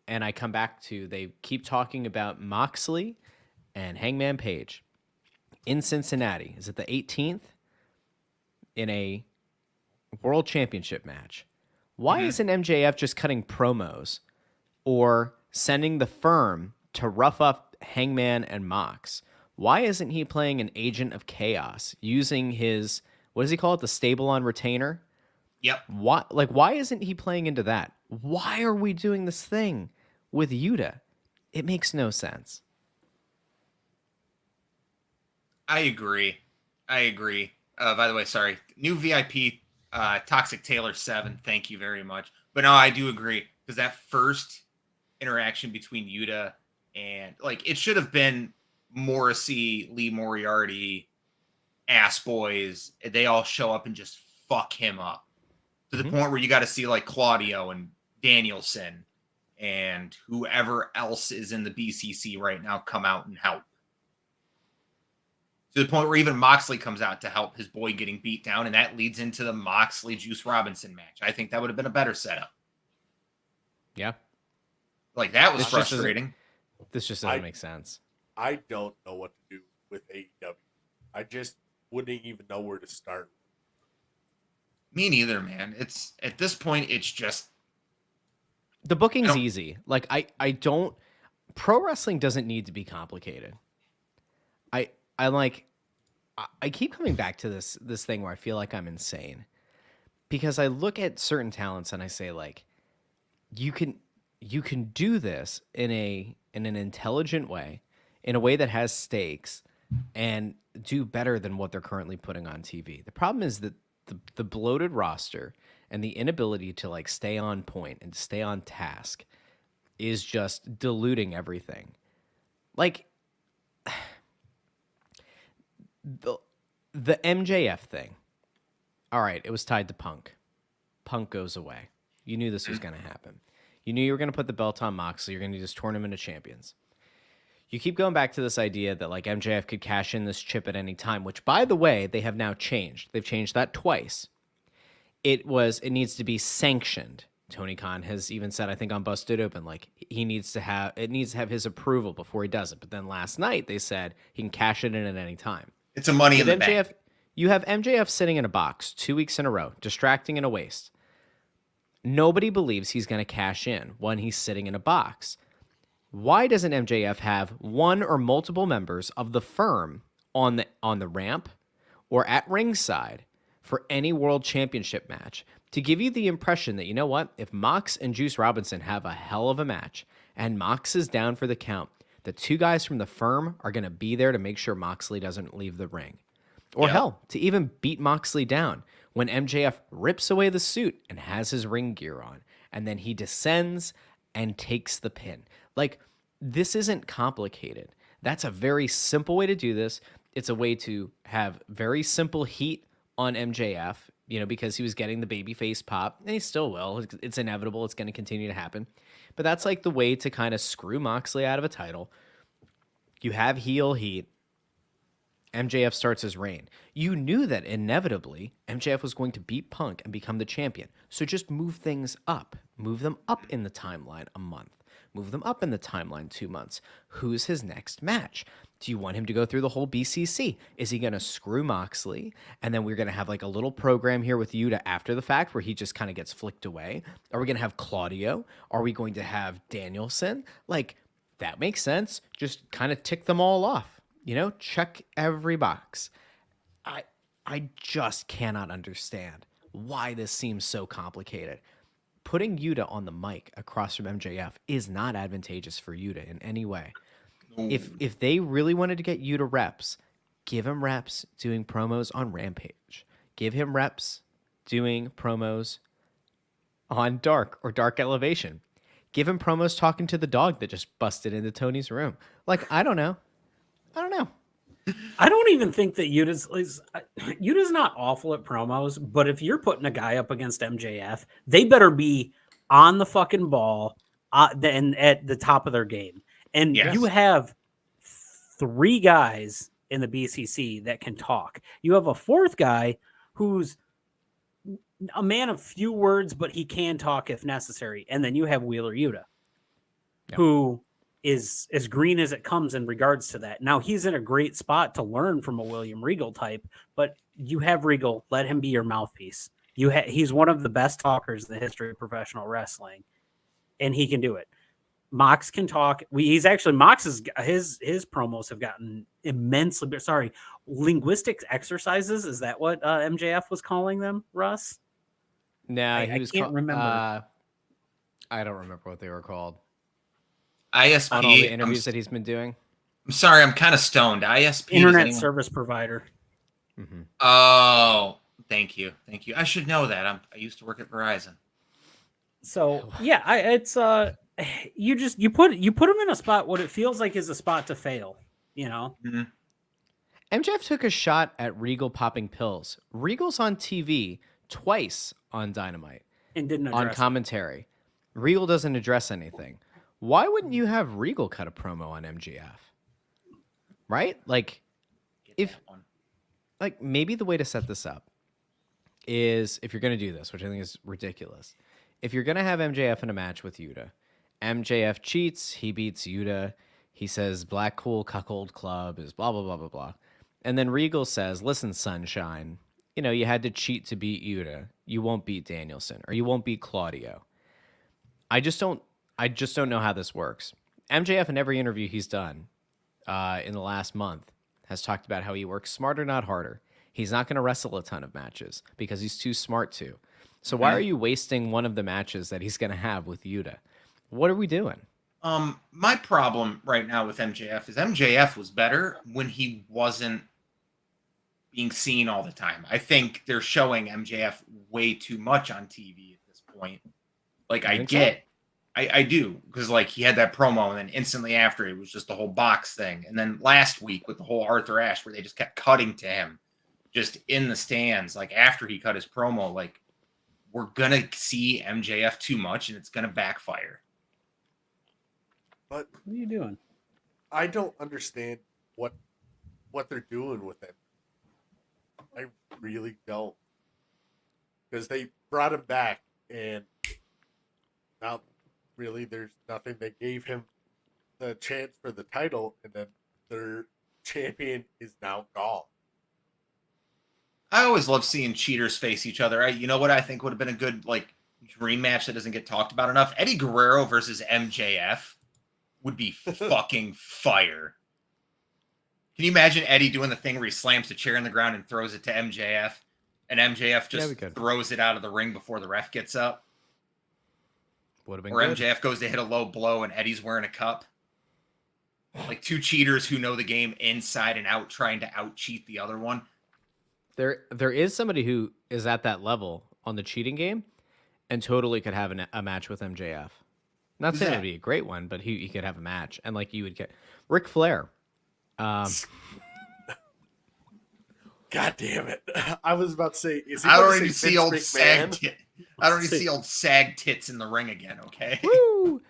And I come back to, they keep talking about Moxley and Hangman Page in Cincinnati. Is it the 18th? In a World Championship match. Why isn't MJF just cutting promos or sending the firm to rough up Hangman and Mox? Why isn't he playing an agent of chaos using his, what does he call it, the stable on retainer? Yep. Why isn't he playing into that? Why are we doing this thing with Yuta? It makes no sense. I agree. By the way, sorry. New VIP, Toxic Taylor 7. Thank you very much. But no, I do agree. Because that first interaction between Yuta and, like, it should have been Morrissey, Lee Moriarty, Ass Boys. They all show up and just fuck him up. To the point where you got to see, like, Claudio and Danielson and whoever else is in the BCC right now come out and help. To the point where even Moxley comes out to help his boy getting beat down, and that leads into the Moxley Juice Robinson match. I think that would have been a better setup. Yeah. Like, that was This just frustrating. This just doesn't make sense. I don't know what to do with AEW. I just wouldn't even know where to start. Me neither, man. It's at this point, it's just The booking's easy. Like I don't. Pro wrestling doesn't need to be complicated. I keep coming back to this thing where I feel like I'm insane, because I look at certain talents and I say, like, you can do this in an intelligent way, in a way that has stakes, and do better than what they're currently putting on TV. The problem is that the bloated roster and the inability to, like, stay on point and stay on task is just diluting everything. Like, the MJF thing. All right, it was tied to Punk. Punk goes away. You knew this was going to happen. You knew you were going to put the belt on Moxley. You're going to do this Tournament of Champions. You keep going back to this idea that, like, MJF could cash in this chip at any time, which, by the way, they have now changed. They've changed that twice. It needs to be sanctioned. Tony Khan has even said, I think on Busted Open, like, it needs to have his approval before he does it. But then last night they said he can cash it in at any time. It's a money in the bank. You have MJF sitting in a box 2 weeks in a row, distracting and a waste. Nobody believes he's going to cash in when he's sitting in a box. Why doesn't MJF have one or multiple members of the firm on the ramp or at ringside for any world championship match to give you the impression that, you know what, if Mox and Juice Robinson have a hell of a match and Mox is down for the count, the two guys from the firm are going to be there to make sure Moxley doesn't leave the ring. Or hell, to even beat Moxley down when MJF rips away the suit and has his ring gear on, and then he descends and takes the pin. Like, this isn't complicated. That's a very simple way to do this. It's a way to have very simple heat on MJF, you know, because he was getting the babyface pop, and he still will. It's inevitable. It's going to continue to happen. But that's like the way to kind of screw Moxley out of a title. You have heel heat. MJF starts his reign. You knew that inevitably MJF was going to beat Punk and become the champion. So just move things up. Move them up in the timeline a month. Move them up in the timeline 2 months. Who's his next match? Do you want him to go through the whole BCC? Is he going to screw Moxley? And then we're going to have like a little program here with Yuta after the fact where he just kind of gets flicked away? Are we going to have Claudio? Are we going to have Danielson? Like, that makes sense. Just kind of tick them all off. You know, check every box. I just cannot understand why this seems so complicated. Putting Yuta on the mic across from MJF is not advantageous for Yuta in any way. If they really wanted to get Yuta reps, give him reps doing promos on Rampage. Give him reps doing promos on Dark or Dark Elevation. Give him promos talking to the dog that just busted into Tony's room. Like, I don't know. I don't even think that Yuta's not awful at promos, but if you're putting a guy up against MJF, they better be on the fucking ball and at the top of their game. And you have 3 guys in the BCC that can talk. You have a 4th guy who's a man of few words, but he can talk if necessary. And then you have Wheeler Yuta, who is as green as it comes in regards to that. Now, he's in a great spot to learn from a William Regal type, but you have Regal. Let him be your mouthpiece. He's one of the best talkers in the history of professional wrestling, and he can do it. Mox can talk. His promos have gotten immensely. Sorry, linguistic exercises. Is that what MJF was calling them, Russ? No, I can't remember. I don't remember what they were called. ISP. On all the interviews that he's been doing. I'm sorry, I'm kind of stoned. ISP. Internet service provider. Mm-hmm. Oh, thank you. I should know that. I used to work at Verizon. So yeah, you put him in a spot what it feels like is a spot to fail. You know. Mm-hmm. MJF took a shot at Regal popping pills. Regal's on TV twice on Dynamite and didn't on address commentary. Regal doesn't address anything. Why wouldn't you have Regal cut a promo on MJF? Right? Like, Get that one. like maybe the way to set this up is if you're going to do this, which I think is ridiculous. If you're going to have MJF in a match with Yuta, MJF cheats, he beats Yuta. He says Black Cool Cuckold Club is blah, blah, blah, blah, blah. And then Regal says, listen, Sunshine, you know, you had to cheat to beat Yuta. You won't beat Danielson or you won't beat Claudio. I just don't know how this works. MJF in every interview he's done in the last month has talked about how he works smarter, not harder. He's not going to wrestle a ton of matches because he's too smart to. So why are you wasting one of the matches that he's going to have with Yuta? What are we doing? My problem right now with MJF is MJF was better when he wasn't being seen all the time. I think they're showing MJF way too much on TV at this point. Like, I do, because like he had that promo and then instantly after it was just the whole box thing. And then last week with the whole Arthur Ashe where they just kept cutting to him just in the stands, like after he cut his promo, like we're going to see MJF too much and it's going to backfire. But What are you doing? I don't understand what they're doing with him. I really don't. Because they brought him back and now really there's nothing. They gave him the chance for the title and then their champion is now gone. I always love seeing cheaters face each other. You know what I think would have been a good like dream match that doesn't get talked about enough? Eddie Guerrero versus MJF would be fucking fire. Can you imagine Eddie doing the thing where he slams the chair in the ground and throws it to MJF, and MJF just throws it out of the ring before the ref gets up? Would have been or good. MJF goes to hit a low blow and Eddie's wearing a cup. Like two cheaters who know the game inside and out, trying to out cheat the other one. There is somebody who is at that level on the cheating game and totally could have a match with MJF. Not saying it would be a great one, but he could have a match. And like you would get Ric Flair. God damn it. I was about to say, is he I going don't to need to say see Vince old McMahon? sag tit. I don't need to see old sag tits in the ring again, okay? Woo!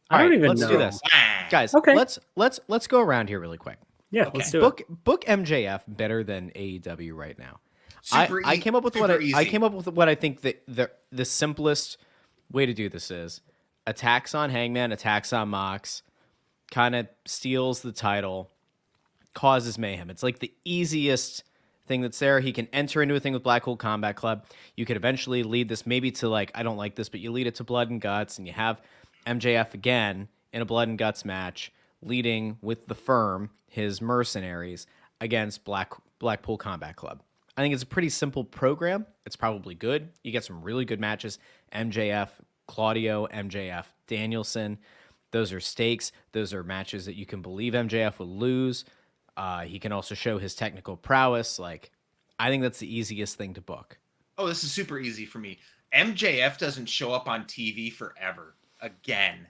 I don't even let's know. do this. Ah. Guys, Okay. let's go around here really quick. Yeah, Okay. let's do it. Book MJF better than AEW right now. Super I came up with what super I easy. came up with what I think the simplest way to do this is attacks on Hangman, attacks on Mox, kind of steals the title, causes mayhem. It's like the easiest thing that's there. He can enter into a thing with Black Hole Combat Club. You could eventually lead this maybe to like, I don't like this, but you lead it to Blood and Guts, and you have MJF again in a Blood and Guts match, leading with the Firm, his mercenaries, against Blackpool Combat Club. I think it's a pretty simple program. It's probably good. You get some really good matches. MJF, Claudio, MJF, Danielson. Those are stakes. Those are matches that you can believe MJF will lose. He can also show his technical prowess. Like, I think that's the easiest thing to book. Oh, this is super easy for me. MJF doesn't show up on TV forever. Again.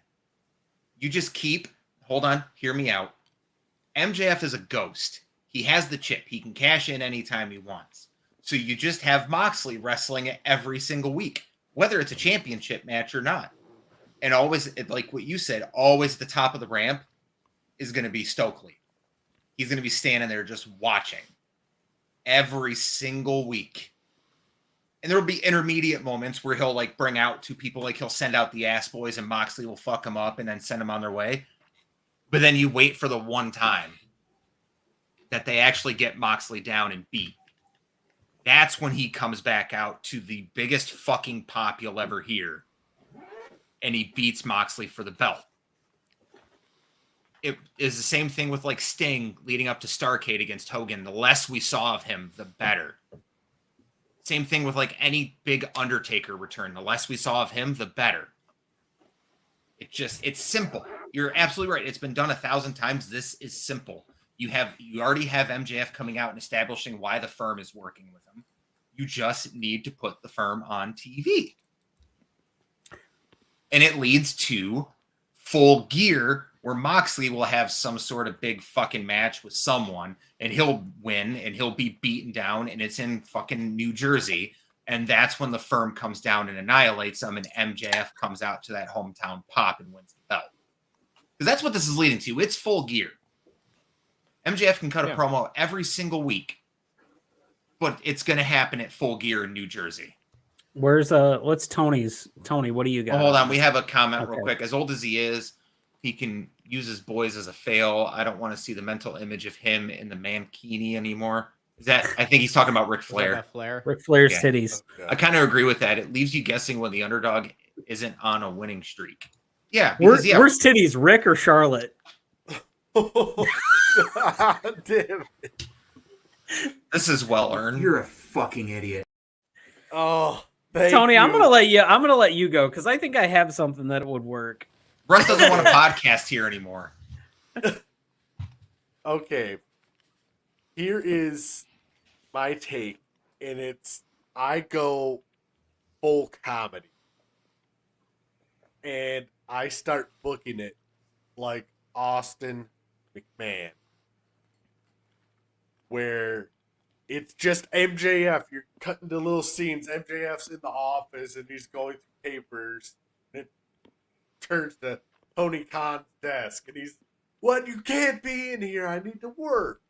You just keep, hold on, hear me out. MJF is a ghost. He has the chip. He can cash in anytime he wants. So you just have Moxley wrestling it every single week, whether it's a championship match or not. And always, like what you said, always at the top of the ramp is going to be Stokely. He's going to be standing there just watching every single week. And there will be intermediate moments where he'll like bring out two people, like he'll send out the ass boys and Moxley will fuck them up and then send them on their way. But then you wait for the one time that they actually get Moxley down and beat. That's when he comes back out to the biggest fucking pop you'll ever hear. And he beats Moxley for the belt. It is the same thing with like Sting leading up to Starrcade against Hogan. The less we saw of him, the better. Same thing with like any big Undertaker return. The less we saw of him, the better. It's simple. You're absolutely right. It's been done 1,000 times. This is simple. You already have MJF coming out and establishing why the Firm is working with him. You just need to put the Firm on TV. And it leads to Full Gear, where Moxley will have some sort of big fucking match with someone, and he'll win, and he'll be beaten down, and it's in fucking New Jersey, And that's when the firm comes down and annihilates them, and MJF comes out to that hometown pop and wins the belt. Because that's what this is leading to. It's Full Gear. MJF can cut a promo every single week, but it's going to happen at Full Gear in New Jersey. What's Tony's? Tony, what do you got? Oh, hold on. We have a comment real quick. As old as he is, he can use his boys as a fail. I don't want to see the mental image of him in the mankini anymore. I think he's talking about Ric Flair. Ric Flair's titties. Okay. I kind of agree with that. It leaves you guessing when the underdog isn't on a winning streak. Yeah. Where's titties, Rick or Charlotte? God damn it. This is well earned. You're a fucking idiot. Oh, Tony, I'm gonna let you go because I think I have something that would work. Russ doesn't want to podcast here anymore. Okay. Here is my take, and I go full comedy. And I start booking it like Austin McMahon, where it's just MJF. You're cutting the little scenes. MJF's in the office and he's going through papers. And it turns to Tony Khan's desk and he's, "What? You can't be in here. I need to work."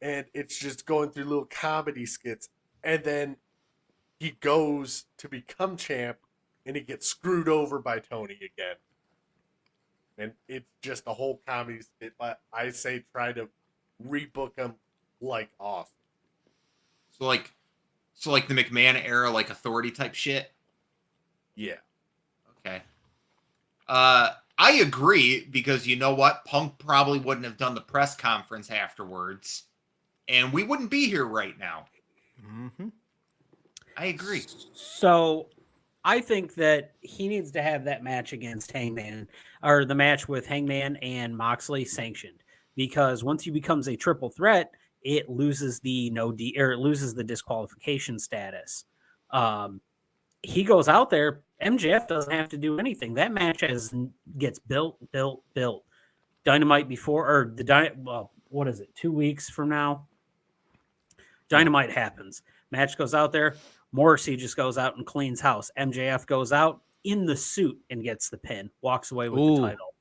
And it's just going through little comedy skits. And then he goes to become champ and he gets screwed over by Tony again. And it's just a whole comedy skit. I say try to rebook him like Austin. So like the McMahon era, like authority type shit. Yeah. Okay. I agree because you know what? Punk probably wouldn't have done the press conference afterwards, and we wouldn't be here right now. Mm-hmm. I agree. So I think that he needs to have that match against Hangman, or the match with Hangman and Moxley sanctioned, because once he becomes a triple threat, it loses the it loses the disqualification status. He goes out there. MJF doesn't have to do anything. That match gets built. Dynamite before, or what is it? 2 weeks from now, Dynamite happens. Match goes out there. Morrissey just goes out and cleans house. MJF goes out in the suit and gets the pin. Walks away with the title.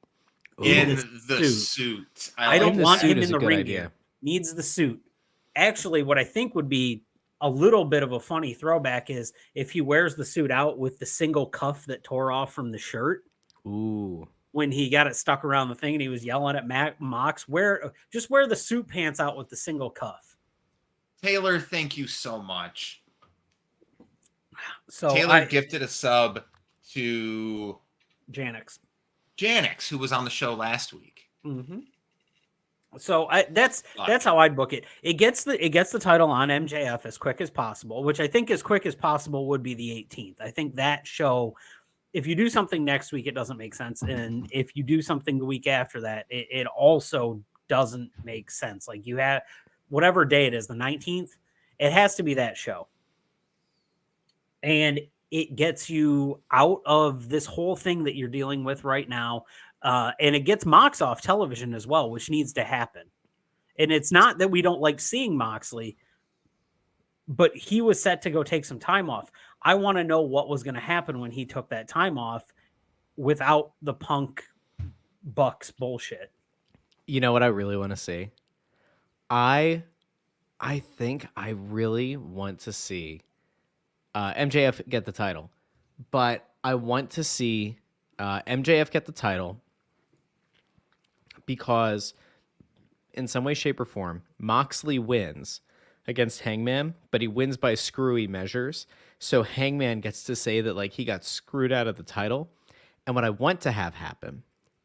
In the suit. I don't want him in the ring idea. gear. Needs the suit. Actually, what I think would be a little bit of a funny throwback is if he wears the suit out with the single cuff that tore off from the shirt. Ooh. When he got it stuck around the thing and he was yelling at Mox, just wear the suit pants out with the single cuff. Taylor, thank you so much. So Taylor gifted a sub to Janix, who was on the show last week. Mm-hmm. So that's how I'd book it. It gets the title on MJF as quick as possible, which I think as quick as possible would be the 18th. I think that show, if you do something next week, it doesn't make sense, and if you do something the week after that, it also doesn't make sense. Like you have whatever day it is, the 19th, it has to be that show. And it gets you out of this whole thing that you're dealing with right now. And it gets Mox off television as well, which needs to happen. And it's not that we don't like seeing Moxley, but he was set to go take some time off. I want to know what was going to happen when he took that time off without the Punk Bucks bullshit. You know what I really want to see? I think I really want to see MJF get the title, but I want to see MJF get the title because in some way, shape, or form, Moxley wins against Hangman, but he wins by screwy measures. So Hangman gets to say that like he got screwed out of the title. And what I want to have happen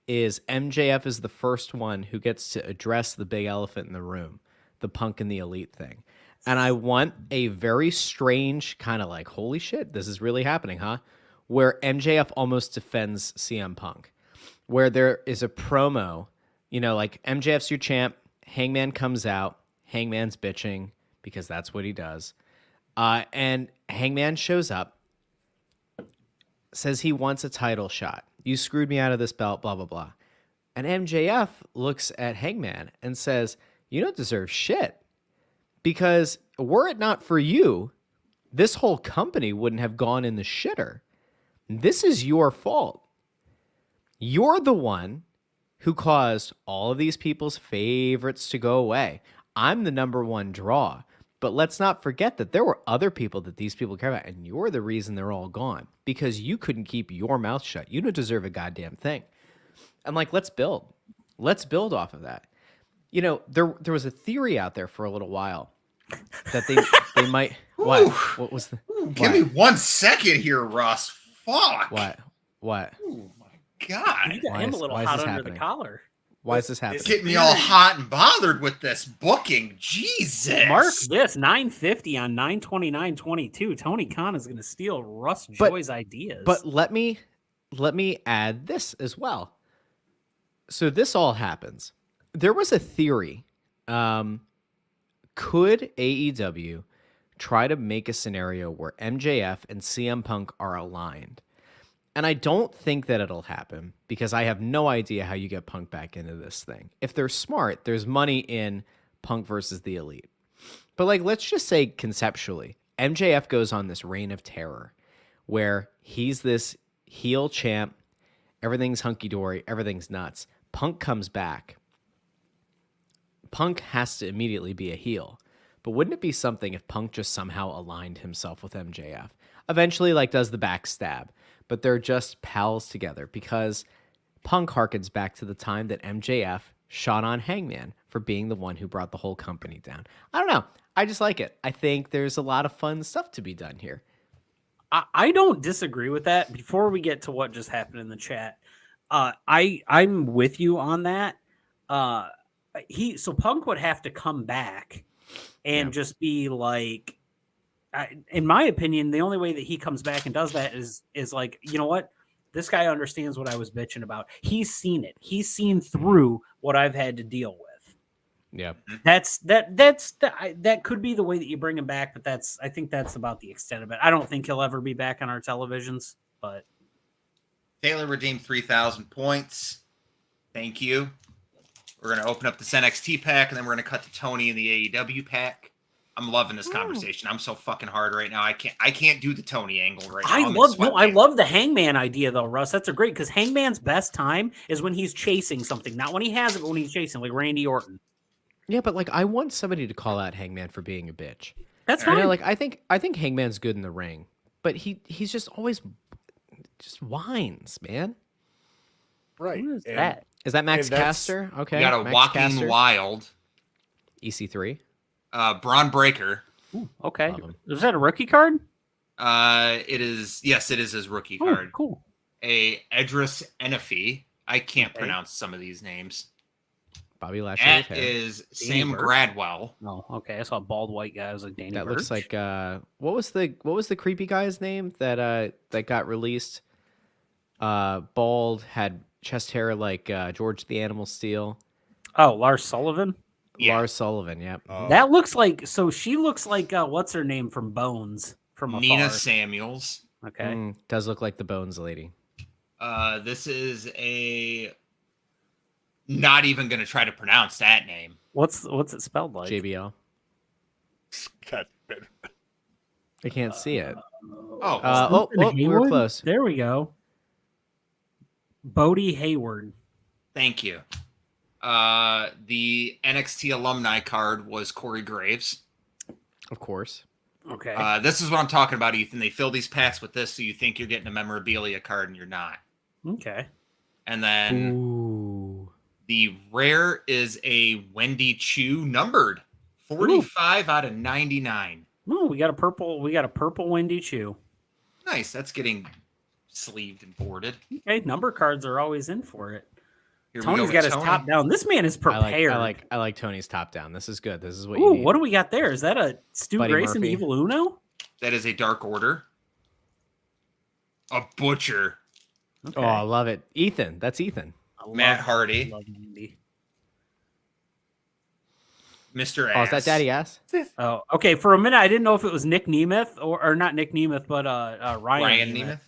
is MJF is the first one who gets to address the big elephant in the room, the Punk and the Elite thing. And I want a very strange kind of like, holy shit, this is really happening, huh? Where MJF almost defends CM Punk, where there is a promo, you know, like MJF's your champ, Hangman comes out, Hangman's bitching because that's what he does. And Hangman shows up, says he wants a title shot. You screwed me out of this belt, blah, blah, blah. And MJF looks at Hangman and says, you don't deserve shit. Because were it not for you, this whole company wouldn't have gone in the shitter. This is your fault. You're the one who caused all of these people's favorites to go away. I'm the number one draw. But let's not forget that there were other people that these people care about, and you're the reason they're all gone because you couldn't keep your mouth shut. You don't deserve a goddamn thing. I'm like, let's build. Let's build off of that. You know, there was a theory out there for a little while that they might. What was the? Give me 1 second here, Russ. Fuck. What? Oh my god. You got him a little why is hot this under happening? the collar. Why is this happening? It's getting me all hot and bothered with this booking. Jesus. Mark this 950 on 929.22. Tony Khan is going to steal Russ Joy's ideas. But let me add this as well. So this all happens. There was a theory. Could AEW try to make a scenario where MJF and CM Punk are aligned? And I don't think that it'll happen because I have no idea how you get Punk back into this thing. If they're smart, there's money in Punk versus the Elite. But like, let's just say conceptually, MJF goes on this reign of terror where he's this heel champ. Everything's hunky-dory. Everything's nuts. Punk comes back. Punk has to immediately be a heel. But wouldn't it be something if Punk just somehow aligned himself with MJF? Eventually, like, does the backstab. But they're just pals together because Punk harkens back to the time that MJF shot on Hangman for being the one who brought the whole company down. I don't know. I just like it. I think there's a lot of fun stuff to be done here. I don't disagree with that. Before we get to what just happened in the chat, I'm with you on that. So Punk would have to come back and just be like, in my opinion, the only way that he comes back and does that is like, you know what? This guy understands what I was bitching about. He's seen it. He's seen through what I've had to deal with. Yeah. That could be the way that you bring him back, but I think that's about the extent of it. I don't think he'll ever be back on our televisions, but Taylor redeemed 3,000 points. Thank you. We're going to open up this NXT pack, and then we're going to cut to Tony in the AEW pack. I'm loving this conversation. I'm so fucking hard right now. I can't do the Tony angle right now. I love the Hangman idea though, Russ. That's a great because Hangman's best time is when he's chasing something, not when he has it, but when he's chasing, like Randy Orton. Yeah, but like I want somebody to call out Hangman for being a bitch. That's fine. You know, like I think Hangman's good in the ring, but he's just always just whines, man. Right. Who is that? Is that Max Caster? Okay. You got a Max Walking Caster. Wild. EC3. Braun Breaker. Ooh, okay. Love him. Is that a rookie card? It is. Yes, it is his rookie card. Cool. A Edris Enefi. I can't pronounce some of these names. Bobby Lashley. That is Sam Birch. Gradwell. Oh, okay. I saw a bald white guy. I was like, Danny That Birch. looks like what was the creepy guy's name that got released? Bald, had chest hair like George the Animal Steel. Oh, Lars Sullivan. Yeah. Lars Sullivan. Yep. That looks like. So she looks like what's her name from Bones from Nina afar. Samuels. Okay. Does look like the Bones lady. This is a. Not even going to try to pronounce that name. What's it spelled like? JBL. God damn it. I can't see it. Stephen we were Hayward? close. There we go. Bodie Hayward. Thank you. The NXT alumni card was Corey Graves. Of course. Okay. This is what I'm talking about, Ethan. They fill these packs with this, so you think you're getting a memorabilia card, and you're not. Okay. And then Ooh. the rare is a Wendy Chu numbered, 45 out of 99. Oh, we got a purple. We got a purple Wendy Chu. Nice. That's getting sleeved and boarded. Okay, number cards are always in for it. Here we Tony's go got with his Tony. top down. This man is prepared. I like Tony's top down. This is good. This is what you Ooh, need. what do we got there? Is that a Stu Buddy Grayson Murphy. Evil Uno? That is a Dark Order. A Butcher. Okay. Oh, I love it. Ethan. That's Ethan. I love- Matt Hardy. I love Wendy. Mr. Ass. Oh, is that Daddy Ass? Oh, okay. For a minute, I didn't know if it was Nick Nemeth or not Nick Nemeth, but Ryan Nemeth.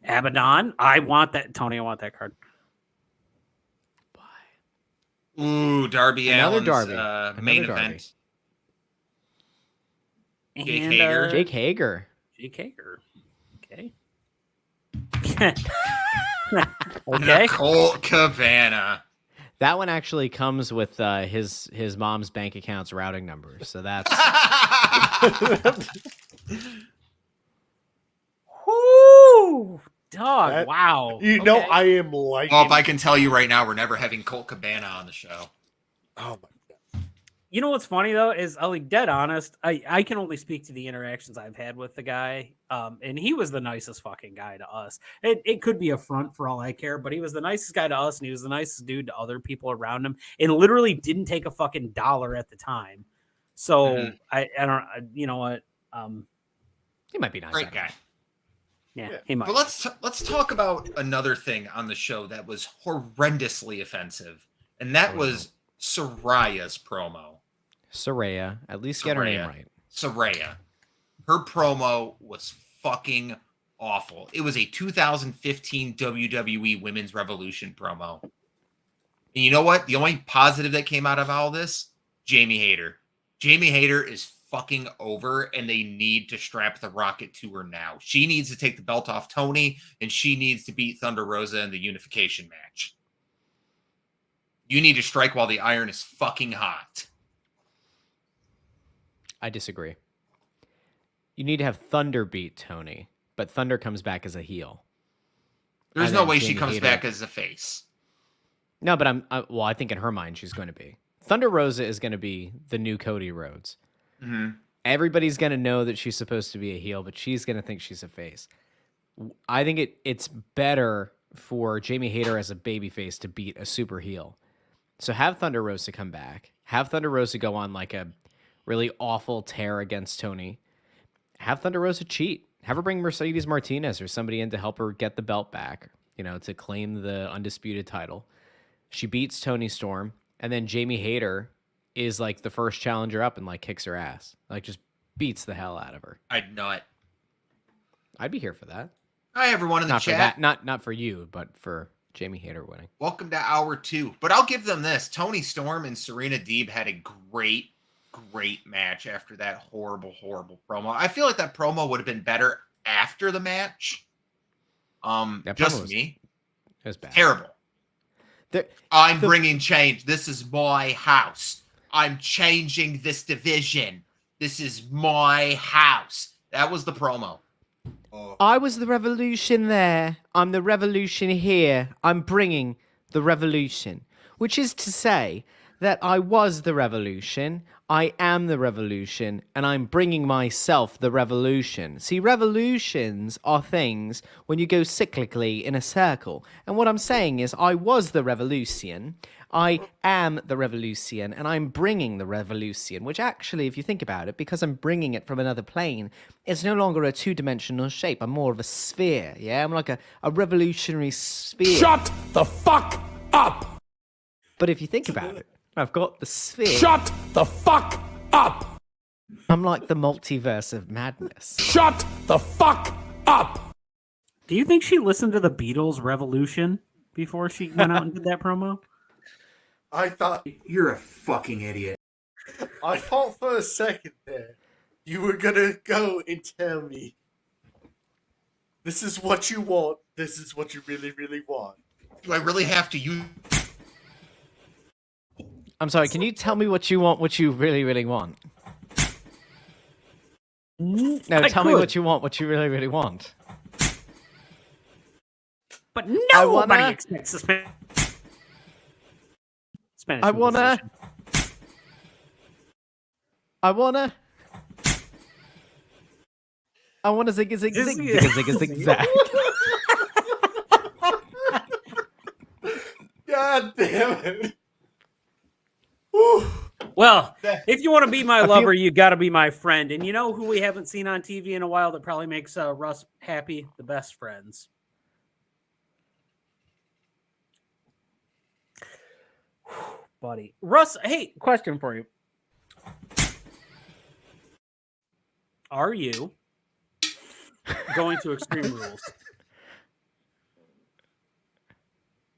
Abaddon. I want that, Tony. I want that card. Ooh, Darby Another Allin's Darby. main Another Darby. event. Jake And, Hager. Jake Hager. Jake Hager. Okay. And Okay. a Colt Cabana. That one actually comes with his mom's bank account's routing number. So that's Whoo! Dog, That- wow. You know, Okay. I am liking. Well, if I can tell you right now, we're never having Colt Cabana on the show. Oh my god. You know what's funny though is I'll be dead honest. I can only speak to the interactions I've had with the guy, and he was the nicest fucking guy to us. It could be a front for all I care, but he was the nicest guy to us, and he was the nicest dude to other people around him, and literally didn't take a fucking dollar at the time. So Mhm. I don't, you know what? he might be nice. Great guy. Yeah, Yeah. he might. But let's talk about another thing on the show that was horrendously offensive, and that was Soraya's promo. Soraya, at least get her name Soraya. right. Soraya. Her promo was fucking awful. It was a 2015 WWE Women's Revolution promo. And you know what? The only positive that came out of all this, Jamie Hayter. Jamie Hayter is fucking over, and they need to strap the rocket to her now. She needs to take the belt off Tony, and she needs to beat Thunder Rosa in the unification match. You need to strike while the iron is fucking hot. I disagree. You need to have Thunder beat Tony, but Thunder comes back as a heel. There's And no then way she Jamie comes Hayter- back as a face. No, but I think in her mind she's going to be. Thunder Rosa is going to be the new Cody Rhodes. Mm-hmm. Everybody's going to know that she's supposed to be a heel, but she's going to think she's a face. I think it's better for Jamie Hayter as a babyface to beat a super heel. So have Thunder Rosa come back. Have Thunder Rosa go on like a really awful tear against Tony. Have Thunder Rosa cheat. Have her bring Mercedes Martinez or somebody in to help her get the belt back, to claim the undisputed title. She beats Tony Storm, and then Jamie Hayter is like the first challenger up and like kicks her ass. Like just beats the hell out of her. I'd not. I'd be here for that. Hi, everyone in the Not for chat. that, not for you, but for Jamie Hayter winning. Welcome to hour 2. But I'll give them this. Tony Storm and Serena Deeb had a great match after that horrible promo. I feel like that promo would have been better after the match. That promo Just was- me. It was bad. Terrible. There- I'm the- bringing change. This is my house. I'm changing this division. This is my house. That was the promo. I was the revolution there. I'm the revolution here. I'm bringing the revolution. Which is to say that I was the revolution, I am the revolution, and I'm bringing myself the revolution. See, revolutions are things when you go cyclically in a circle. And what I'm saying is I was the revolution, I am the revolution, and I'm bringing the revolution, which actually, if you think about it, because I'm bringing it from another plane, it's no longer a two-dimensional shape. I'm more of a sphere, yeah? I'm like a revolutionary sphere. Shut the fuck up! But if you think about it, I've got the sphere. Shut the fuck up! I'm like the multiverse of madness. Shut the fuck up! Do you think she listened to the Beatles' Revolution before she went out and did that promo? I thought You're a fucking idiot. for a second there you were gonna go and tell me this is what you want. This is what you really, really want. Do I really have to use? I'm sorry, can you tell me what you want, what you really, really want? No, I tell me could. what you want, what you really, really want. But I nobody wanna- expects the Spanish. I wanna zig a zig zig zig a zig a zig zag. God damn it. Whew. Well, if you want to be my feel- lover, you got to be my friend. And you know who we haven't seen on TV in a while that probably makes Russ happy? The Best Friends. Buddy. Russ, hey, question for you. Are you going to Extreme Rules?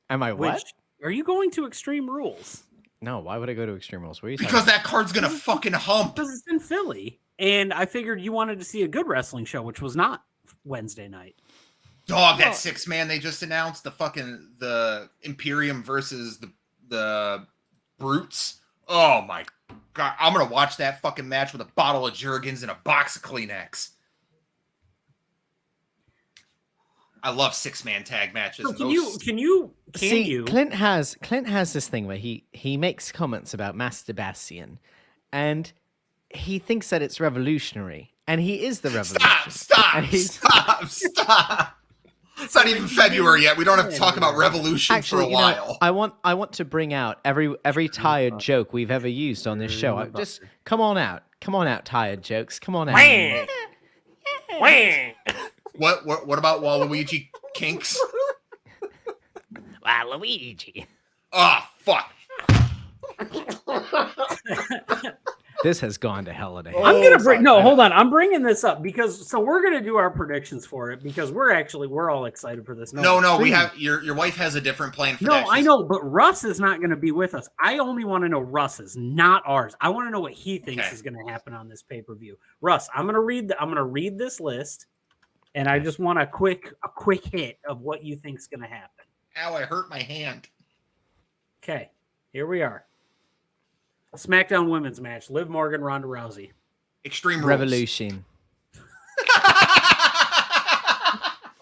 Am I what? Are you going to Extreme Rules? No, why would I go to Extreme Rules? What are you talking Because about? that card's gonna fucking hump. Because it's in Philly. And I figured you wanted to see a good wrestling show, which was not Wednesday night. Dog, that 6-man they just announced, the Imperium versus the Brutes. Oh my God. I'm going to watch that fucking match with a bottle of Jergens and a box of Kleenex. I love 6-man tag matches. So can you Clint has this thing where he makes comments about masturbation, and he thinks that it's revolutionary, and he is the revolution. Stop. It's not even February yet. We don't have to talk about revolution for a while. I want to bring out every tired joke we've ever used on this show. Just come on out, tired jokes. Come on out. What about Waluigi kinks? Waluigi. Ah, fuck. This has gone to hell in a I'm gonna bring hold on. I'm bringing this up because we're gonna do our predictions for it because we're all excited for this. No, we have your wife has a different plan for that. No, I know, but Russ is not gonna be with us. I only want to know Russ's, not ours. I want to know what he thinks is gonna happen on this pay-per-view. Russ, I'm gonna read this list, and I just want a quick hit of what you think's gonna happen. Ow, I hurt my hand. Okay, here we are. SmackDown Women's match: Liv Morgan, Ronda Rousey. Extreme Rules. Revolution.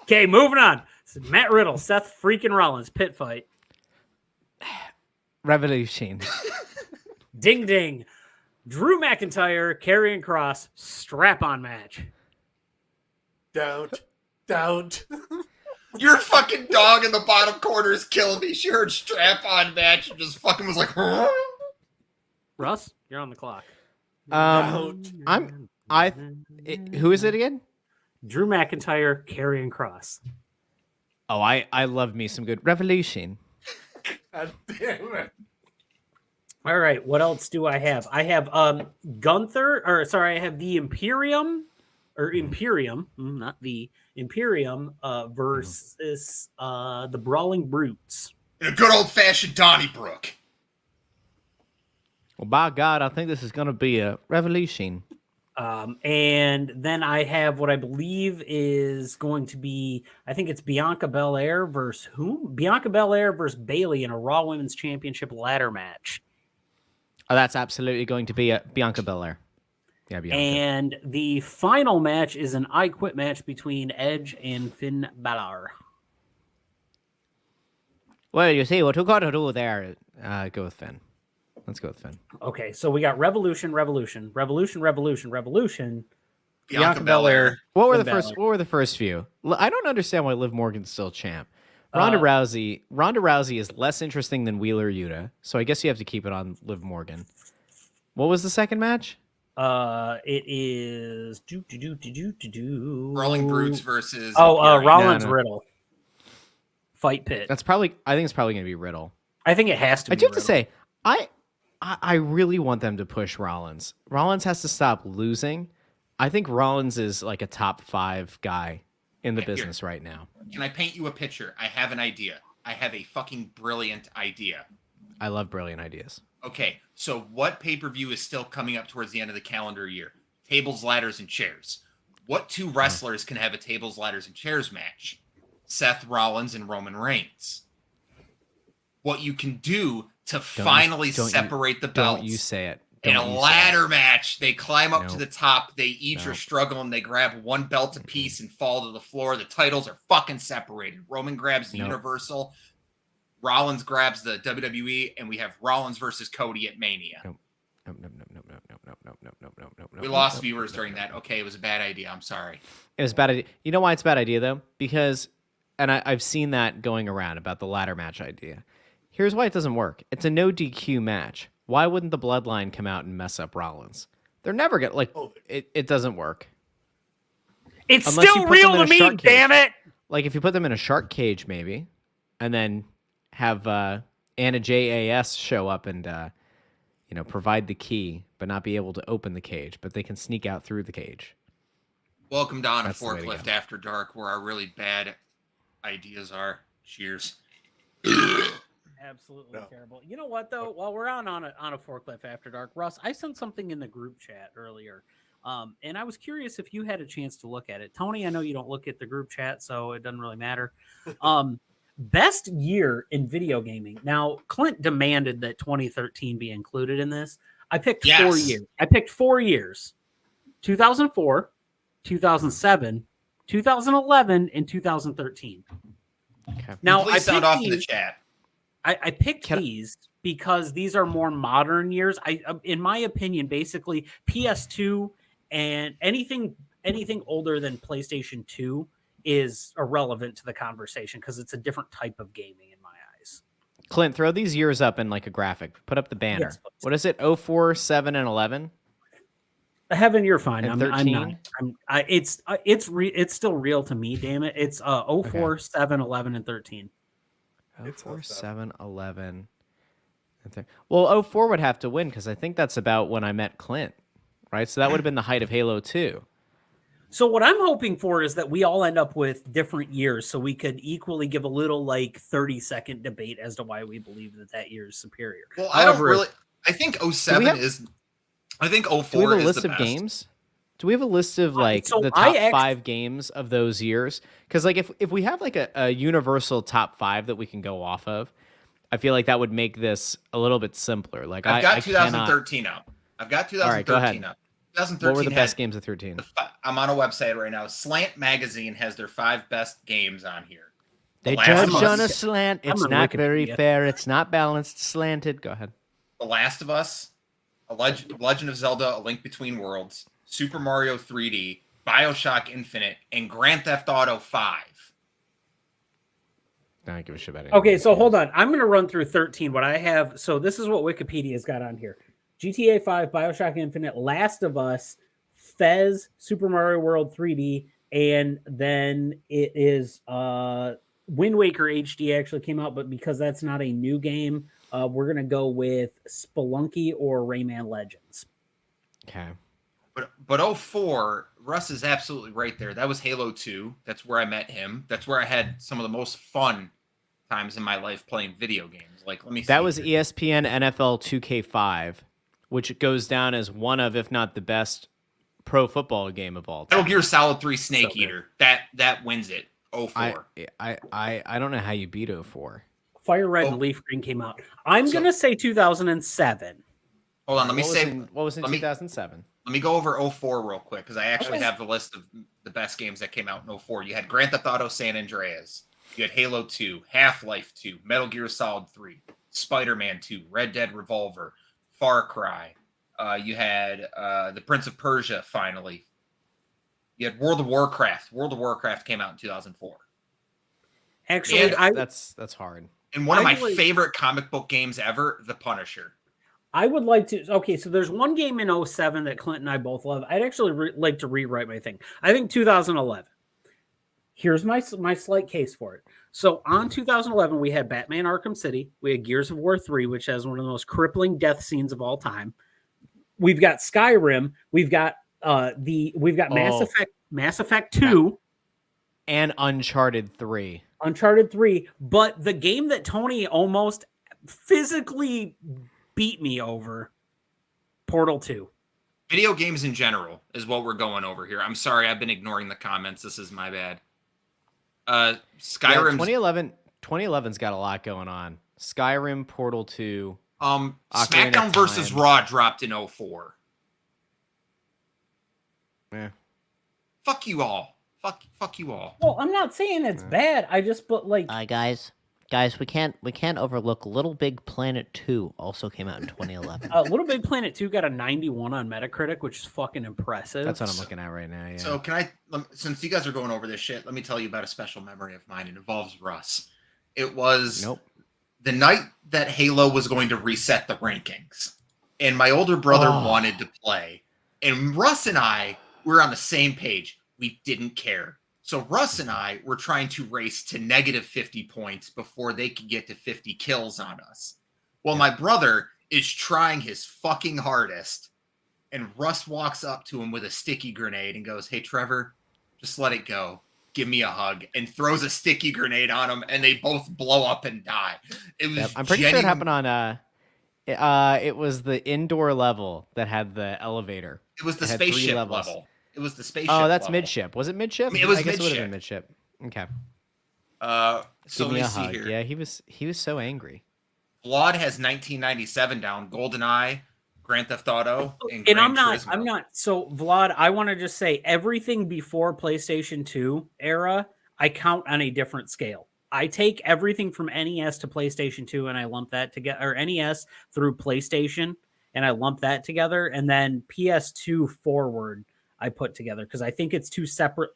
Okay, moving on. Matt Riddle, Seth freaking Rollins, pit fight. Revolution. Ding ding. Drew McIntyre, Karrion Kross, strap-on match. Don't. Your fucking dog in the bottom corner is killing me. She heard strap-on match and just fucking was like, huh? Russ, you're on the clock. Who is it again? Drew McIntyre, Karrion Kross. Oh, I love me some good Revolution. God damn it. All right, what else do I have? I have I have the Imperium, not the Imperium versus the Brawling Brutes. In a good old-fashioned Donnybrook. Well, by God, I think this is going to be a revolution. And then I have what I believe is going to be, I think it's Bianca Belair versus whom? Bianca Belair versus Bayley in a Raw Women's Championship ladder match. Oh, that's absolutely going to be a Bianca Belair. Yeah, Bianca. And the final match is an I Quit match between Edge and Finn Balor. Well, you see, what we got to do there, go with Finn. Let's go with Finn. Okay, so we got Revolution. Bianca Belair. What were the first few? I don't understand why Liv Morgan's still champ. Ronda Rousey is less interesting than Wheeler Yuta, so I guess you have to keep it on Liv Morgan. What was the second match? It is Brawling Brutes versus Rollins Riddle. Fight pit. I think it's probably going to be Riddle. I think it has to be. I do have to say, I really want them to push Rollins. Rollins has to stop losing. I think Rollins is like a top 5 guy in the business right now. Can I paint you a picture? I have an idea. I have a fucking brilliant idea. I love brilliant ideas. Okay, so what pay-per-view is still coming up towards the end of the calendar year? Tables, ladders, and chairs. What 2 wrestlers can have a tables, ladders, and chairs match? Seth Rollins and Roman Reigns. What you can do to finally separate the belts. Don't you say it. In a ladder match, they climb up to the top. They each are struggling. They grab one belt apiece and fall to the floor. The titles are fucking separated. Roman grabs the Universal. Rollins grabs the WWE, and we have Rollins versus Cody at Mania. No. We lost viewers during that. Okay, it was a bad idea. I'm sorry. It was a bad idea. You know why it's a bad idea, though? Because, and I've seen that going around about the ladder match idea. Here's why it doesn't work. It's a no DQ match. Why wouldn't the Bloodline come out and mess up Rollins? They're never gonna it doesn't work. It's still real to me, damn it! Like if you put them in a shark cage, maybe, and then have Anna JAS show up and provide the key, but not be able to open the cage, but they can sneak out through the cage. Welcome to On a Forklift After Dark, where our really bad ideas are. Cheers. Absolutely terrible. You know what though? While we're on a Forklift After Dark, Russ, I sent something in the group chat earlier. And I was curious if you had a chance to look at it. Tony, I know you don't look at the group chat, so it doesn't really matter. Best year in video gaming. Now, Clint demanded that 2013 be included in this. I picked 4 Yes. years. I picked 4 years. 2004, 2007, 2011, and 2013. Okay. Now, Please sound off in the chat. I picked these because these are more modern years. In my opinion, basically PS2 and anything older than PlayStation 2 is irrelevant to the conversation because it's a different type of gaming in my eyes. Clint, throw these years up in like a graphic. Put up the banner. Yes, please. What is it? 04, 7, and 11? Heaven, you're fine. And I'm 13? not. It's still real to me, damn it. It's 04, 7, 11, and 13. 04, 7, 11. Well, 04 would have to win because I think that's about when I met Clint, right? So that would have been the height of Halo 2. So what I'm hoping for is that we all end up with different years so we could equally give a little like 30-second debate as to why we believe that year is superior. Well, However, I think 07 is. I think 04 Do we have a is list the of best. games? Do we have a list of like so the I top act- 5 games of those years? Because like if we have like a universal top 5 that we can go off of, I feel like that would make this a little bit simpler. Like I've got I 2013 up. I've got 2013 All right, go ahead. up. 2013 What were the had- best games of 13? I'm on a website right now. Slant Magazine has their 5 best games on here. They The Last judge of on a Us- slant. I'm It's on not very Wikipedia. fair. It's not balanced. Slanted. Go ahead. The Last of Us, Legend of Zelda: A Link Between Worlds, Super Mario 3D, BioShock Infinite, and Grand Theft Auto 5. I don't give a shit about it. okay, so hold on. I'm going to run through 13. What I have, so this is what Wikipedia's got on here: GTA 5, BioShock Infinite, Last of Us, Fez, Super Mario World 3D, and then it is Wind Waker HD actually came out, but because that's not a new game, we're going to go with Spelunky or Rayman Legends. Okay. But 04, Russ is absolutely right there. That was Halo 2. That's where I met him. That's where I had some of the most fun times in my life playing video games. Like, let me see. That was here. ESPN NFL 2K5, which goes down as one of, if not the best, pro football game of all time. Metal Gear Solid 3 Snake So good. Eater. That wins it. 04. I don't know how you beat 04. Fire Red Oh. and Leaf Green came out. I'm So- going to say 2007. Hold on, let me What say. was in, what was in let me- 2007? Let me go over 04 real quick because I actually Okay. have the list of the best games that came out in 04. You had Grand Theft Auto San Andreas. You had Halo 2, Half-Life 2, Metal Gear Solid 3, Spider-Man 2, Red Dead Revolver, Far Cry. You had The Prince of Persia, finally. You had World of Warcraft. World of Warcraft came out in 2004. Actually, Yeah, That's hard. And one of I my really- favorite comic book games ever, The Punisher. I would like to. Okay, so there's one game in 07 that Clint and I both love. I'd actually like to rewrite my thing. I think 2011. Here's my slight case for it. So on 2011, we had Batman Arkham City. We had Gears of War 3, which has one of the most crippling death scenes of all time. We've got Skyrim. We've got Mass Effect 2. And Uncharted 3. Uncharted 3, but the game that Tony almost physically beat me over, Portal 2. Video games in general is what we're going over here. I'm sorry, I've been ignoring the comments. This is my bad. Yeah, Skyrim. 2011's got a lot going on. Skyrim, Portal 2. Ocarina SmackDown of versus Time. Raw dropped in 04. Yeah. Fuck you all. Fuck you all. Well, I'm not saying it's bad. I just but like Guys, we can't overlook Little Big Planet 2 also came out in 2011. Little Big Planet 2 got a 91 on Metacritic, which is fucking impressive. That's what I'm looking at right now. Yeah. So since you guys are going over this shit, let me tell you about a special memory of mine. It involves Russ. It was the night that Halo was going to reset the rankings, and my older brother wanted to play, and Russ and I were on the same page. We didn't care. So Russ and I were trying to race to negative 50 points before they could get to 50 kills on us. Well, my brother is trying his fucking hardest, and Russ walks up to him with a sticky grenade and goes, "Hey, Trevor, just let it go. Give me a hug," and throws a sticky grenade on him, and they both blow up and die. It was I'm pretty sure it happened on it was the indoor level that had the elevator. It was the It had 3 spaceship levels. level. It was the spaceship. Oh, that's level. midship. Was it midship? I mean, it was I guess it would have midship. been midship. Okay. So Give let me me a see hug. here. Yeah, he was so angry. Vlad has 1997 down. GoldenEye, Grand Theft Auto, and And Gran Turismo. I'm not. So Vlad, I want to just say everything before PlayStation 2 era, I count on a different scale. I take everything from NES to PlayStation 2 and I lump that together, or NES through PlayStation, and I lump that together, and then PS2 forward I put together because I think it's two separate,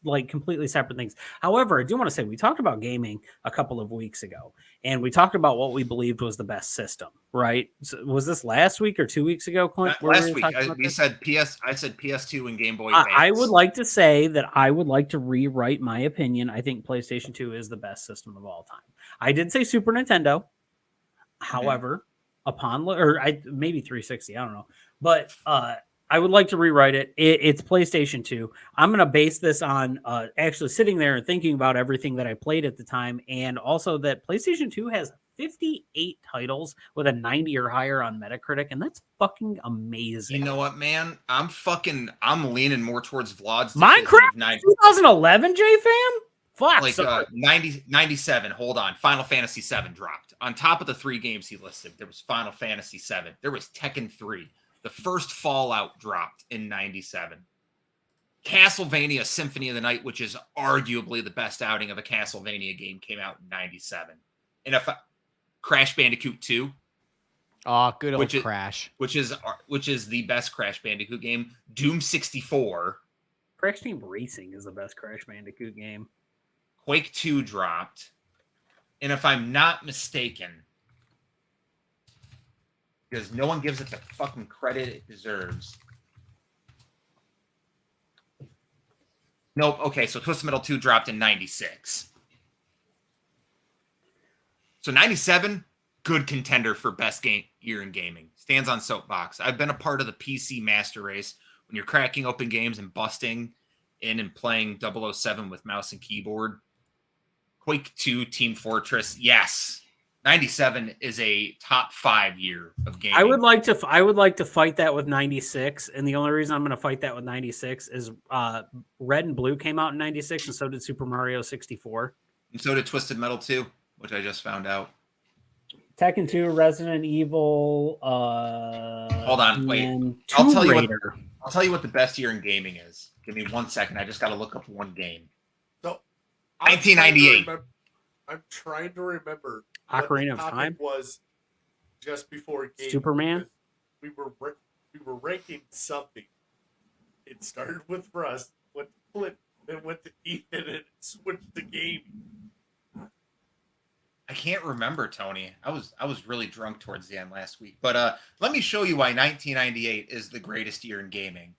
like completely separate things. However, I do want to say we talked about gaming a couple of weeks ago, and we talked about what we believed was the best system, right? So was this last week or 2 weeks ago, Clint? Last week, I said PS2 and Game Boy. I would like to say that I would like to rewrite my opinion. I think PlayStation 2 is the best system of all time. I did say Super Nintendo. However, maybe 360, I don't know. But I would like to rewrite it. It's PlayStation 2. I'm going to base this on actually sitting there and thinking about everything that I played at the time, and also that PlayStation 2 has 58 titles with a 90 or higher on Metacritic, and that's fucking amazing. You know what, man? I'm leaning more towards Vlad's Minecraft 2011, J-Fam? Fuck. Like 97. Hold on. Final Fantasy 7 dropped. On top of the 3 games he listed, there was Final Fantasy 7. There was Tekken 3. The first Fallout dropped in 97. Castlevania Symphony of the Night, which is arguably the best outing of a Castlevania game, came out in 97. And Crash Bandicoot 2. Oh, good old Crash. Which is the best Crash Bandicoot game. Doom 64. Crash Team Racing is the best Crash Bandicoot game. Quake 2 dropped. And if I'm not mistaken, because no one gives it the fucking credit it deserves. Nope. Okay, so Twisted Metal 2 dropped in 96. So 97, good contender for best year in gaming. Stands on soapbox. I've been a part of the PC master race when you're cracking open games and busting in and playing 007 with mouse and keyboard. Quake 2, Team Fortress, yes. 97 is a top 5 year of gaming. I would like to fight that with 96, and the only reason I'm going to fight that with 96 is Red and Blue came out in 96, and so did Super Mario 64. And so did Twisted Metal 2, which I just found out. Tekken 2, Resident Evil. Hold on, wait. I'll tell you what the best year in gaming is. Give me 1 second. I just got to look up one game. So, 1998. I'm trying to remember. Ocarina of Time was just before game. Superman. We were ranking something. It started with Russ, went to Flip, then went to Ethan, and switched to gaming. I can't remember, Tony. I was really drunk towards the end last week. But let me show you why 1998 is the greatest year in gaming.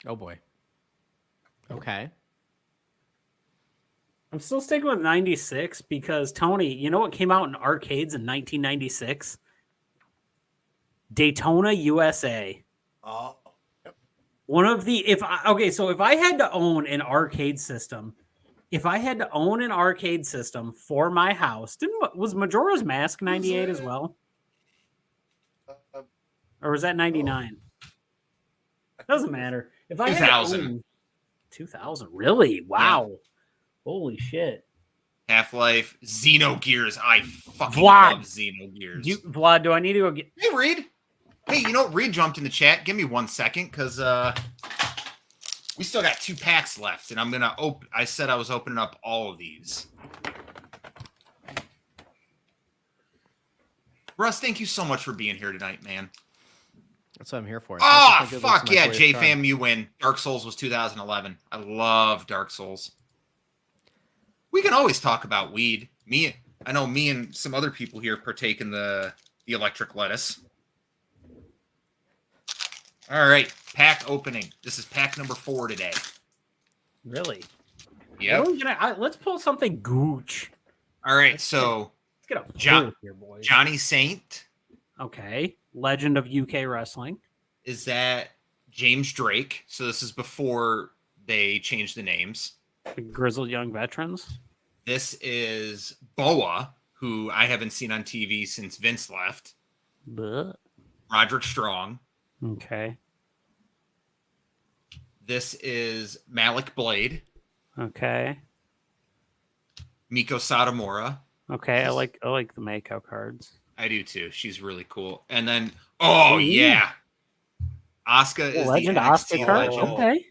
Oh boy. Okay. I'm still sticking with 96 because, Tony, you know what came out in arcades in 1996? Daytona, USA. Oh. Yep. One of the if I had to own an arcade system, for my house, was Majora's Mask 98 as well? Or was that 99? Doesn't matter. If I 2000. had to own 2000, really? Wow. Yeah. Holy shit. Half-Life, Xenogears. I fucking love Xenogears. Vlad, do I need to go get... Hey, Reed. Hey, you know, Reed jumped in the chat. Give me 1 second, because we still got 2 packs left, and I'm going to open... I said I was opening up all of these. Russ, thank you so much for being here tonight, man. That's what I'm here for. Oh, fuck yeah, J-Fam, you win. Dark Souls was 2011. I love Dark Souls. We can always talk about weed. I know me and some other people here partake in the electric lettuce. All right, pack opening. This is pack number 4 today. Really? Yeah. Let's pull something gooch. All right, so let's get a pull here, boys. Johnny Saint. Okay, legend of UK wrestling. Is that James Drake? So this is before they changed the names. The Grizzled Young Veterans. This is Boa, who I haven't seen on TV since Vince left. But Roderick Strong. Okay. This is Malik Blade, Okay. Miko Satomura. Okay. I like the Mako cards. I do too. She's really cool. And then, oh Ooh. yeah, Asuka is Legend the NXT Asuka card. legend. Okay.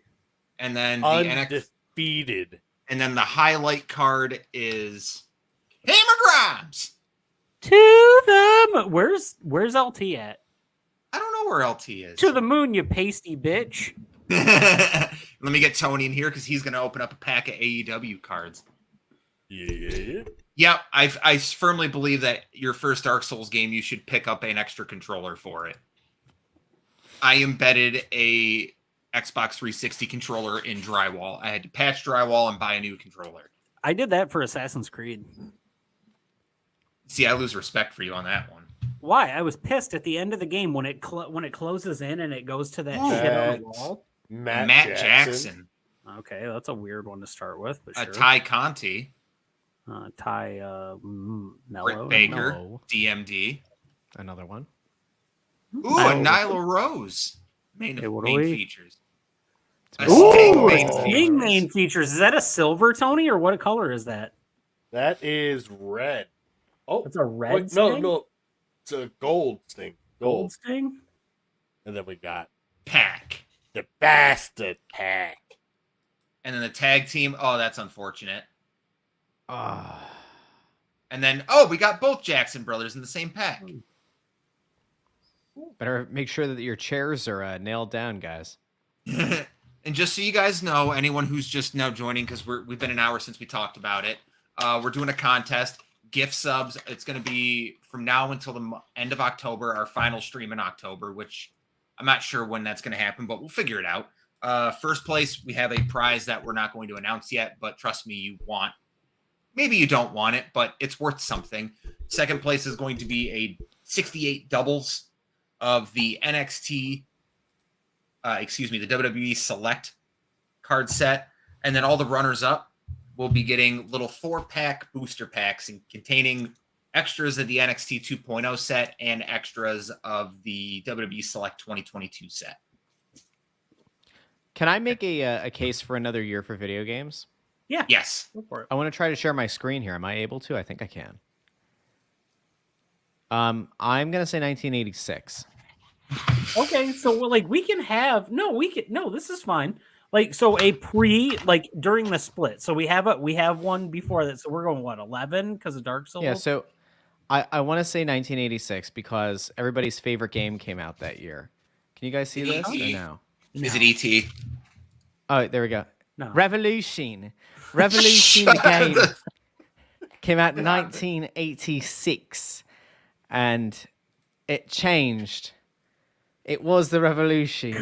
And then the NXT, Undefeated. and then the highlight card is Hammer Grimes. To them. Where's LT at? I don't know where LT is. To the moon, you pasty bitch. Let me get Tony in here because he's going to open up a pack of AEW cards. Yeah. Yep, I firmly believe that your first Dark Souls game, you should pick up an extra controller for it. I embedded a Xbox 360 controller in drywall. I had to patch drywall and buy a new controller. I did that for Assassin's Creed. See, I lose respect for you on that one. Why? I was pissed at the end of the game when it closes in and it goes to that shit on the wall. Matt Jackson. Okay, that's a weird one to start with, but sure. Ty Conti. Ty Mello. Britt Baker. Mello. DMD. Another one. Ooh, a Nyla Rose. Main what do we- features. A Ooh, Sting main features. Is that a silver, Tony, or what color is that? That is red. Oh, It's a red wait, Sting? no. It's a gold Sting. Gold Sting? And then we got pack. the bastard pack. And then the tag team. Oh, that's unfortunate. Ah. And then, we got both Jackson brothers in the same pack. Better make sure that your chairs are nailed down, guys. And just so you guys know, anyone who's just now joining, because we've been an hour since we talked about it, we're doing a contest. Gift subs. It's going to be from now until the end of October, our final stream in October, which I'm not sure when that's going to happen, but we'll figure it out. First place, we have a prize that we're not going to announce yet, but trust me, maybe you don't want it, but it's worth something. Second place is going to be a 68 doubles of the NXT, the WWE Select card set. And then all the runners up will be getting little 4-pack booster packs containing extras of the NXT 2.0 set and extras of the WWE Select 2022 set. Can I make a case for another year for video games? Yeah. Yes. Go for it. I want to try to share my screen here. Am I able to? I think I can. I'm gonna say 1986. Okay, so we can have this is fine. During the split. So we have one before that. So we're going 11 because of Dark Souls. Yeah. So I want to say 1986 because everybody's favorite game came out that year. Can you guys see this or no? Is it ET? Oh, there we go. No. Revolution the game came out in 1986, and it changed. It was the revolution,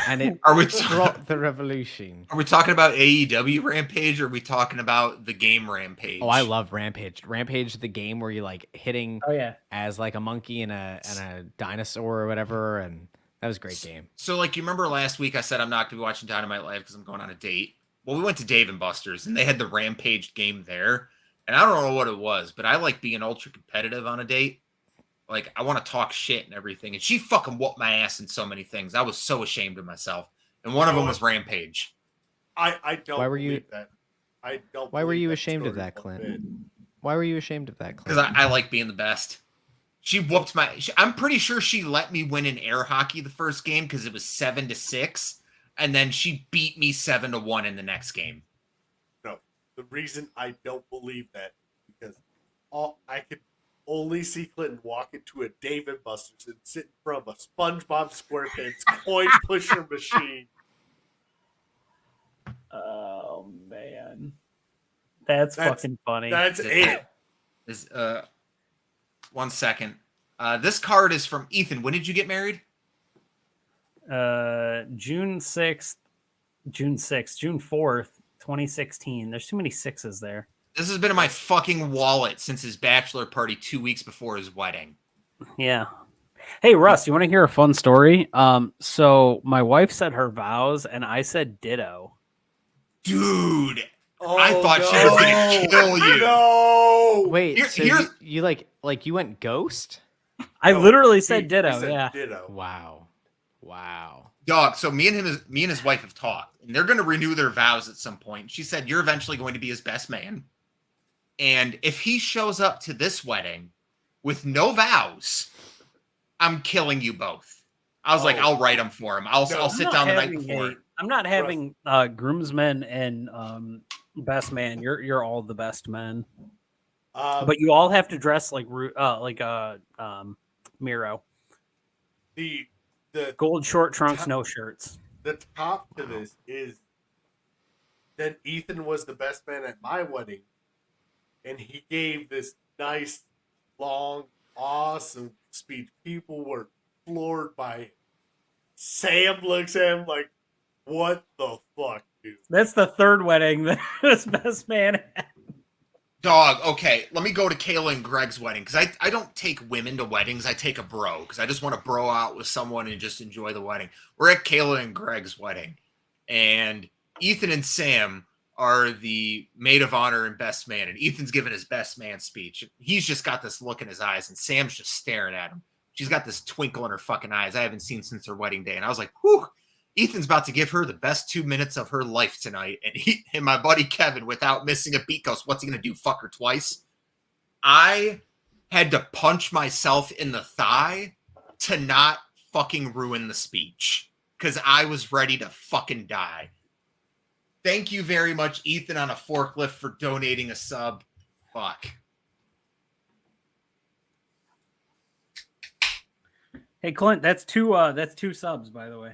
and it brought the revolution. Are we talking about AEW Rampage, or are we talking about the game Rampage? Oh, I love Rampage. Rampage, the game where you hitting as a monkey and a dinosaur or whatever, and that was a great game. So, you remember last week I said I'm not going to be watching Dynamite Live because I'm going on a date. Well, we went to Dave & Buster's, and they had the Rampage game there, and I don't know what it was, but I like being ultra competitive on a date. I want to talk shit and everything. And she fucking whooped my ass in so many things. I was so ashamed of myself. And one of them was Rampage. I don't Why were you- believe that. I don't. Why were believe you that ashamed of story that, one Clint? bit. Why were you ashamed of that, Clint? Because I like being the best. She whooped I'm pretty sure she let me win in air hockey the first game because it was 7-6. And then she beat me 7-1 in the next game. No, the reason I don't believe that because I could only see Clinton walk into a Dave & Buster's and sit in front of a SpongeBob SquarePants coin pusher machine. Oh man, that's fucking funny. That's it. Is 1 second. This card is from Ethan. When did you get married? June 4th, 2016. There's too many sixes there. This has been in my fucking wallet since his bachelor party 2 weeks before his wedding. Yeah. Hey Russ, you want to hear a fun story? So my wife said her vows and I said ditto. Dude, I thought she was gonna kill you. No. Wait, so you you went ghost? I literally said He ditto, said yeah. Ditto. Wow. Wow. Dog. So me and his wife have talked, and they're going to renew their vows at some point. She said, "You're eventually going to be his best man, and if he shows up to this wedding with no vows, I'm killing you both." I was like, "I'll write them for him. I'll sit down the night before." I'm not having groomsmen and best man. You're all the best men, but you all have to dress like Miro. The Gold short trunks, no shirts. the top to this is that Ethan was the best man at my wedding, and he gave this nice, long, awesome speech. People were floored by it. Sam looks at him like, "What the fuck, dude?" That's the third wedding that this best man had. Dog, okay, let me go to Kayla and Greg's wedding, because I don't take women to weddings. I take a bro, because I just want to bro out with someone and just enjoy the wedding. We're at Kayla and Greg's wedding, and Ethan and Sam are the maid of honor and best man, and Ethan's giving his best man speech. He's just got this look in his eyes, and Sam's just staring at him. She's got this twinkle in her fucking eyes I haven't seen since her wedding day, and I was like, whew, Ethan's about to give her the best 2 minutes of her life tonight. And my buddy Kevin, without missing a beat, goes, "What's he going to do, fuck her twice?" I had to punch myself in the thigh to not fucking ruin the speech, because I was ready to fucking die. Thank you very much, Ethan, on a forklift, for donating a sub. Fuck. Hey Clint, that's two subs, by the way.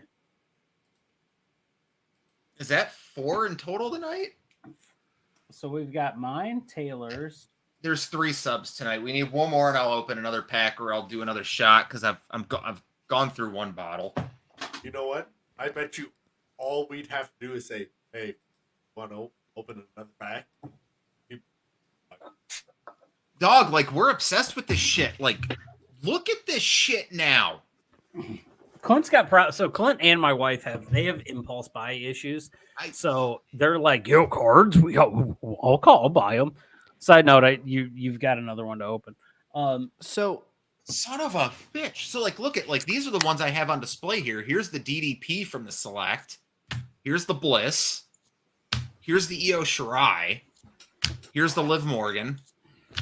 Is that 4 in total tonight? So we've got mine, Taylor's. There's 3 subs tonight. We need one more, and I'll open another pack, or I'll do another shot, because I've gone through one bottle. You know what? I bet you all we'd have to do is say, "Hey, want to open another pack?" Dog, like, we're obsessed with this shit. Like, look at this shit now. Clint's got so Clint and my wife have impulse buy issues. So they're like, "Yo, cards, I'll buy them." Side note, you've got another one to open. So son of a bitch. So like, look at, like, these are the ones I have on display here. Here's the DDP from the Select. Here's the Bliss. Here's the Io Shirai. Here's the Liv Morgan.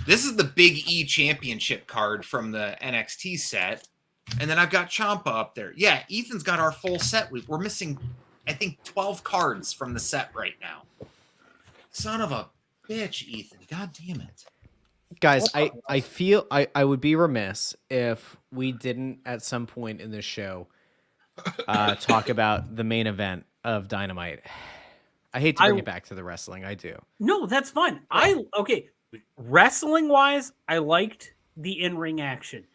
This is the Big E Championship card from the NXT set. And then I've got Ciampa up there. Yeah, Ethan's got our full set. We're missing, I think, 12 cards from the set right now. Son of a bitch, Ethan. God damn it. guys, I feel I would be remiss if we didn't at some point in this show talk about the main event of Dynamite. I hate to bring it back to the wrestling. I do. No, that's fine. Okay. Wrestling wise, I liked the in-ring action.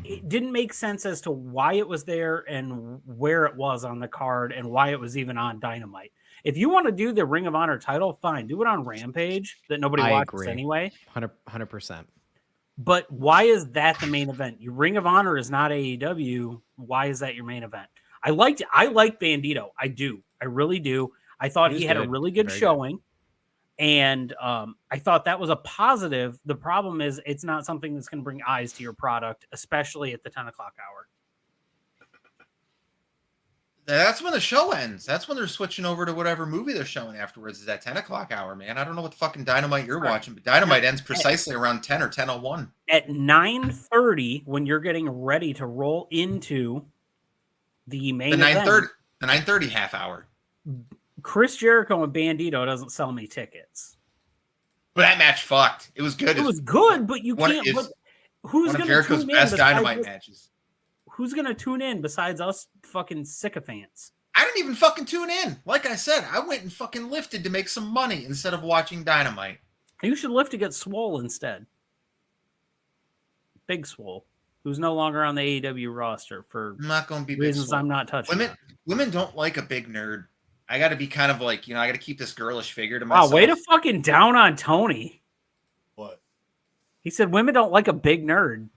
It didn't make sense as to why it was there and where it was on the card and why it was even on Dynamite. If you want to do the Ring of Honor title, fine. Do it on Rampage that nobody watches anyway. 100%. But why is that the main event? Your Ring of Honor is not AEW. Why is that your main event? I like Bandito. I do. I really do. I thought he had a really good showing. And I thought that was a positive. The problem is it's not something that's going to bring eyes to your product, especially at the 10 o'clock hour. That's when the show ends. That's when they're switching over to whatever movie they're showing afterwards. Is that 10 o'clock hour, man? I don't know what the fucking Dynamite you're watching, but Dynamite ends precisely around 10 or 10:01. At 9:30, when you're getting ready to roll into the main event. The 9:30 half hour. Chris Jericho and Bandito doesn't sell me tickets. But that match fucked. It was good. It was good, but you can't. Who's going to tune in? Best Dynamite matches. Who's going to tune in besides us fucking sycophants? I didn't even fucking tune in. Like I said, I went and fucking lifted to make some money instead of watching Dynamite. You should lift to get Swole instead. Big Swole, who's no longer on the AEW roster for I'm not going to be reasons big I'm not touching. Women don't like a big nerd. I got to be kind of like, I got to keep this girlish figure to myself. Wow, way to fucking down on Tony. What? He said women don't like a big nerd.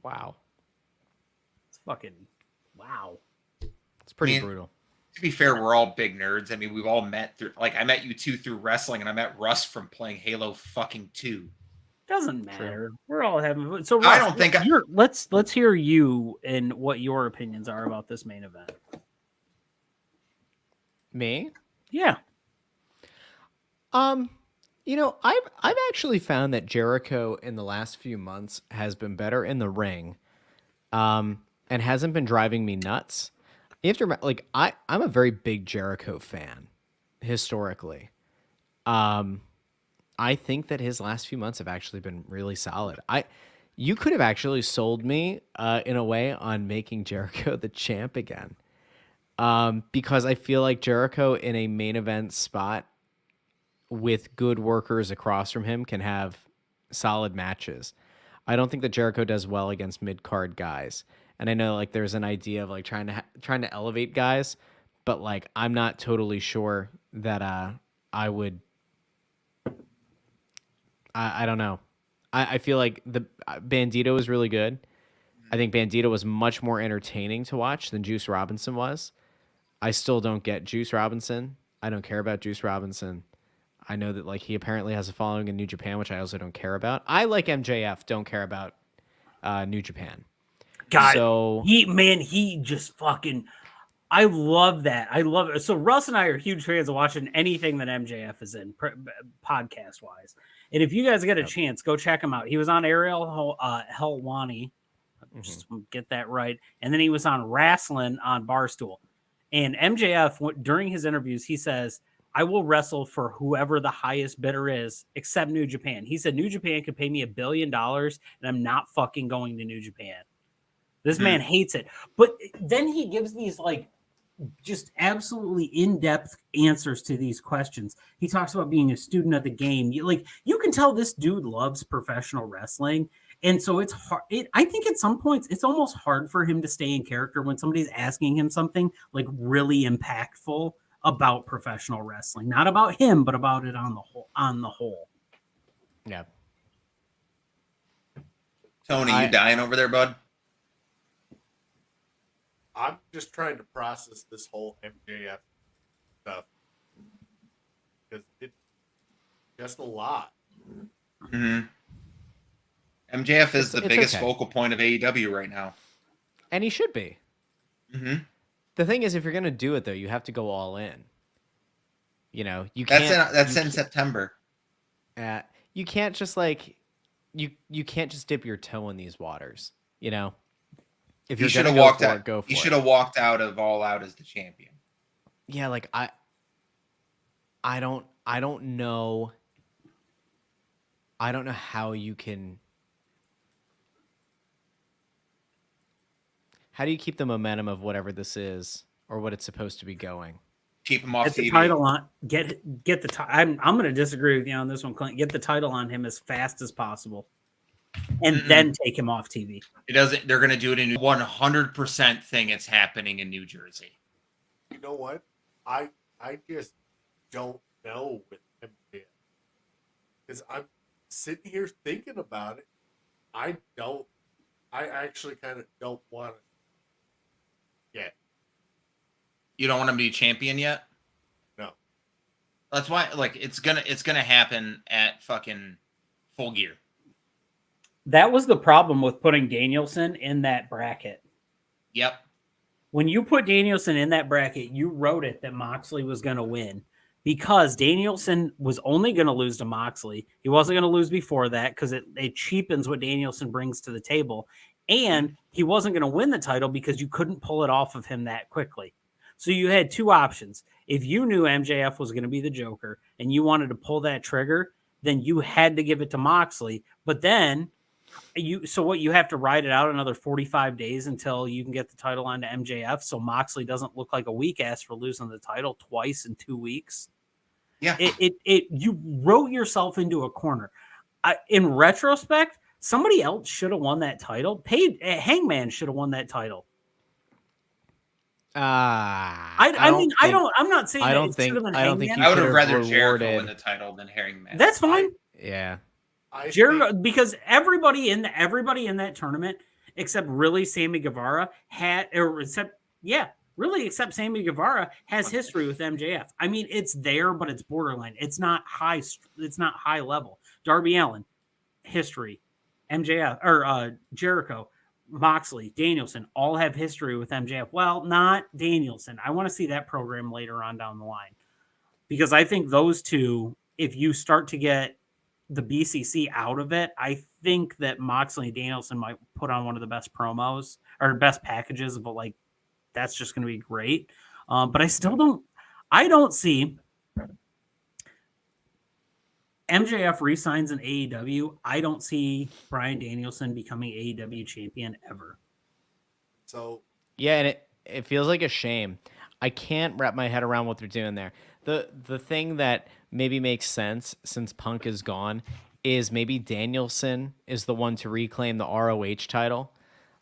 Wow. It's fucking wow. It's pretty brutal. To be fair, we're all big nerds. I mean, we've all met through, like, I met you two through wrestling, and I met Russ from playing Halo fucking 2. Doesn't matter. We're all having so. Russ, I don't think let's hear you and what your opinions are about this main event. Me? Yeah. I've actually found that Jericho in the last few months has been better in the ring, and hasn't been driving me nuts. You have to remember, like, I'm a very big Jericho fan historically. I think that his last few months have actually been really solid. You could have actually sold me in a way on making Jericho the champ again, because I feel like Jericho in a main event spot with good workers across from him can have solid matches. I don't think that Jericho does well against mid-card guys. And I know like there's an idea of like trying to elevate guys, but like I'm not totally sure that I would. I don't know. I feel like the Bandito was really good. I think Bandito was much more entertaining to watch than Juice Robinson was. I still don't get Juice Robinson. I don't care about Juice Robinson. I know that like he apparently has a following in New Japan, which I also don't care about. I like MJF, don't care about New Japan. God, so he just fucking. I love that. I love it. So Russ and I are huge fans of watching anything that MJF is in, podcast wise. And if you guys get a chance, go check him out. He was on Ariel Helwani, just get that right, and then he was on Wrestling on Barstool. And MJF during his interviews, he says, I will wrestle for whoever the highest bidder is, except New Japan. He said New Japan could pay me $1 billion, and I'm not fucking going to New Japan. This man hates it. But then he gives these like just absolutely in-depth answers to these questions. He talks about being a student of the game. You can tell this dude loves professional wrestling. And so it's hard. I think at some points it's almost hard for him to stay in character when somebody's asking him something like really impactful about professional wrestling, not about him, but about it on the whole. Yeah. Tony, you dying over there, bud? I'm just trying to process this whole MJF stuff because it's just a lot. Mm-hmm. MJF is the biggest focal point of AEW right now, and he should be. Mm-hmm. The thing is, if you're gonna do it though, you have to go all in. You know, you can't. That's in September. You can't just like you can't just dip your toe in these waters. You know. If you should have walked out, go for it. You should have walked out of All Out as the champion. Yeah, like I don't know. I don't know how you can. How do you keep the momentum of whatever this is or what it's supposed to be going? Keep him off TV. The title on. Get the title. I'm going to disagree with you on this one, Clint. Get the title on him as fast as possible. And then take him off TV. It doesn't. They're going to do it in 100% thing. It's happening in New Jersey. You know what? I just don't know with MJF because I'm sitting here thinking about it. I actually kind of don't want it yet. You don't want him to be champion yet? No. That's why. Like it's gonna happen at fucking Full Gear. That was the problem with putting Danielson in that bracket. Yep. When you put Danielson in that bracket, you wrote it that Moxley was going to win because Danielson was only going to lose to Moxley. He wasn't going to lose before that because it cheapens what Danielson brings to the table. And he wasn't going to win the title because you couldn't pull it off of him that quickly. So you had two options. If you knew MJF was going to be the Joker and you wanted to pull that trigger, then you had to give it to Moxley. But then you have to ride it out another 45 days until you can get the title onto MJF so Moxley doesn't look like a weak ass for losing the title twice in 2 weeks. Yeah. You wrote yourself into a corner. In retrospect, somebody else should have won that title. Hangman should have won that title. I'm not saying I would have rather Jericho win the title than Hangman. That's fine. Yeah. Jericho, because everybody in that tournament, except really Sammy Guevara except Sammy Guevara has history with MJF. I mean, it's there, but it's borderline. It's not high. It's not high level. Darby Allin, history. MJF or Jericho, Moxley, Danielson all have history with MJF. Well, not Danielson. I want to see that program later on down the line because I think those two, if you start to get the BCC out of it, I think that Moxley and Danielson might put on one of the best promos or best packages, but like that's just going to be great. But I still don't. I don't see MJF resigns in AEW. I don't see Bryan Danielson becoming AEW champion ever. So Yeah, and it feels like a shame. I can't wrap my head around what they're doing there. The thing that maybe makes sense since Punk is gone is maybe Danielson is the one to reclaim the ROH title.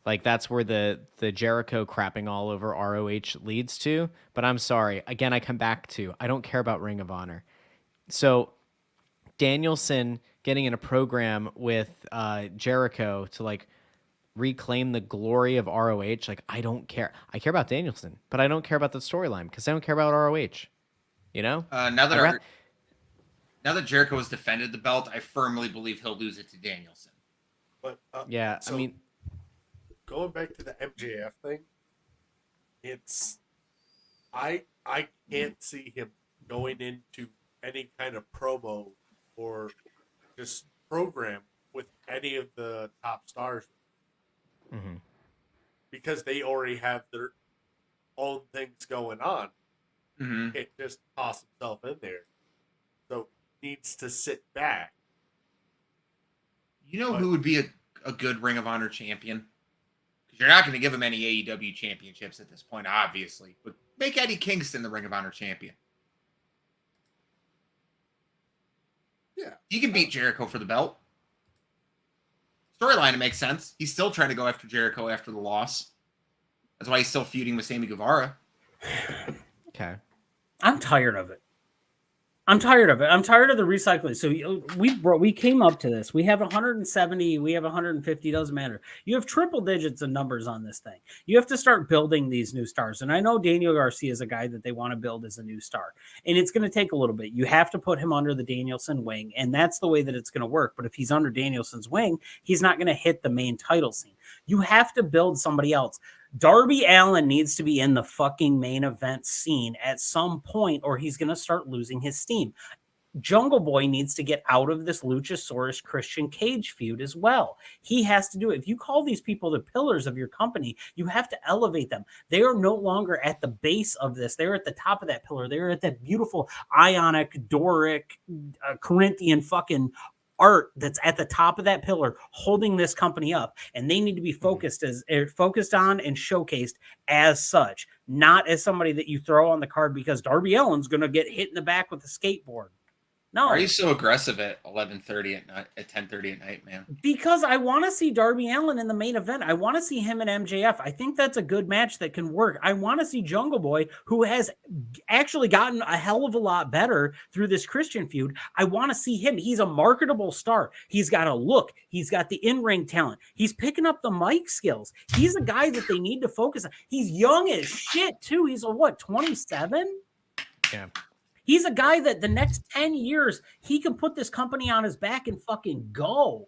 Like that's where the Jericho crapping all over ROH leads to. But I'm sorry. Again, I come back to I don't care about Ring of Honor. So Danielson getting in a program with Jericho to like reclaim the glory of ROH. Like I don't care. I care about Danielson, but I don't care about the storyline because I don't care about ROH. You know? Now that Jericho has defended the belt, I firmly believe he'll lose it to Danielson. but Yeah, so I mean, going back to the MJF thing, it's I can't see him going into any kind of promo or just program with any of the top stars mhm. because they already have their own things going on. Mm-hmm. Can't just toss himself in there. So needs to sit back. You know who would be a good Ring of Honor champion? Because you're not going to give him any AEW championships at this point, obviously. But make Eddie Kingston the Ring of Honor champion. Yeah. He can beat Jericho for the belt. Storyline, it makes sense. He's still trying to go after Jericho after the loss. That's why he's still feuding with Sammy Guevara. Okay. I'm tired of it. I'm tired of it. I'm tired of the recycling. So we came up to this. We have 170. We have 150. Doesn't matter. You have triple digits of numbers on this thing. You have to start building these new stars. And I know Daniel Garcia is a guy that they want to build as a new star. And it's going to take a little bit. You have to put him under the Danielson wing. And that's the way that it's going to work. But if he's under Danielson's wing, he's not going to hit the main title scene. You have to build somebody else. Darby Allin needs to be in the fucking main event scene at some point, or he's going to start losing his steam. Jungle Boy needs to get out of this Luchasaurus Christian Cage feud as well. He has to do it. If you call these people the pillars of your company, you have to elevate them. They are no longer at the base of this. They're at the top of that pillar. They're at that beautiful Ionic, Doric, Corinthian fucking art that's at the top of that pillar holding this company up, and they need to be focused on and showcased as such, not as somebody that you throw on the card because Darby Allin's going to get hit in the back with a skateboard. No. Why are you so aggressive at 11:30 at night, at 10:30 at night, man? Because I want to see Darby Allin in the main event. I want to see him and MJF. I think that's a good match that can work. I want to see Jungle Boy, who has actually gotten a hell of a lot better through this Christian feud. I want to see him. He's a marketable star. He's got a look. He's got the in-ring talent. He's picking up the mic skills. He's a guy that they need to focus on. He's young as shit, too. He's 27? Yeah. He's a guy that the next 10 years, he can put this company on his back and fucking go.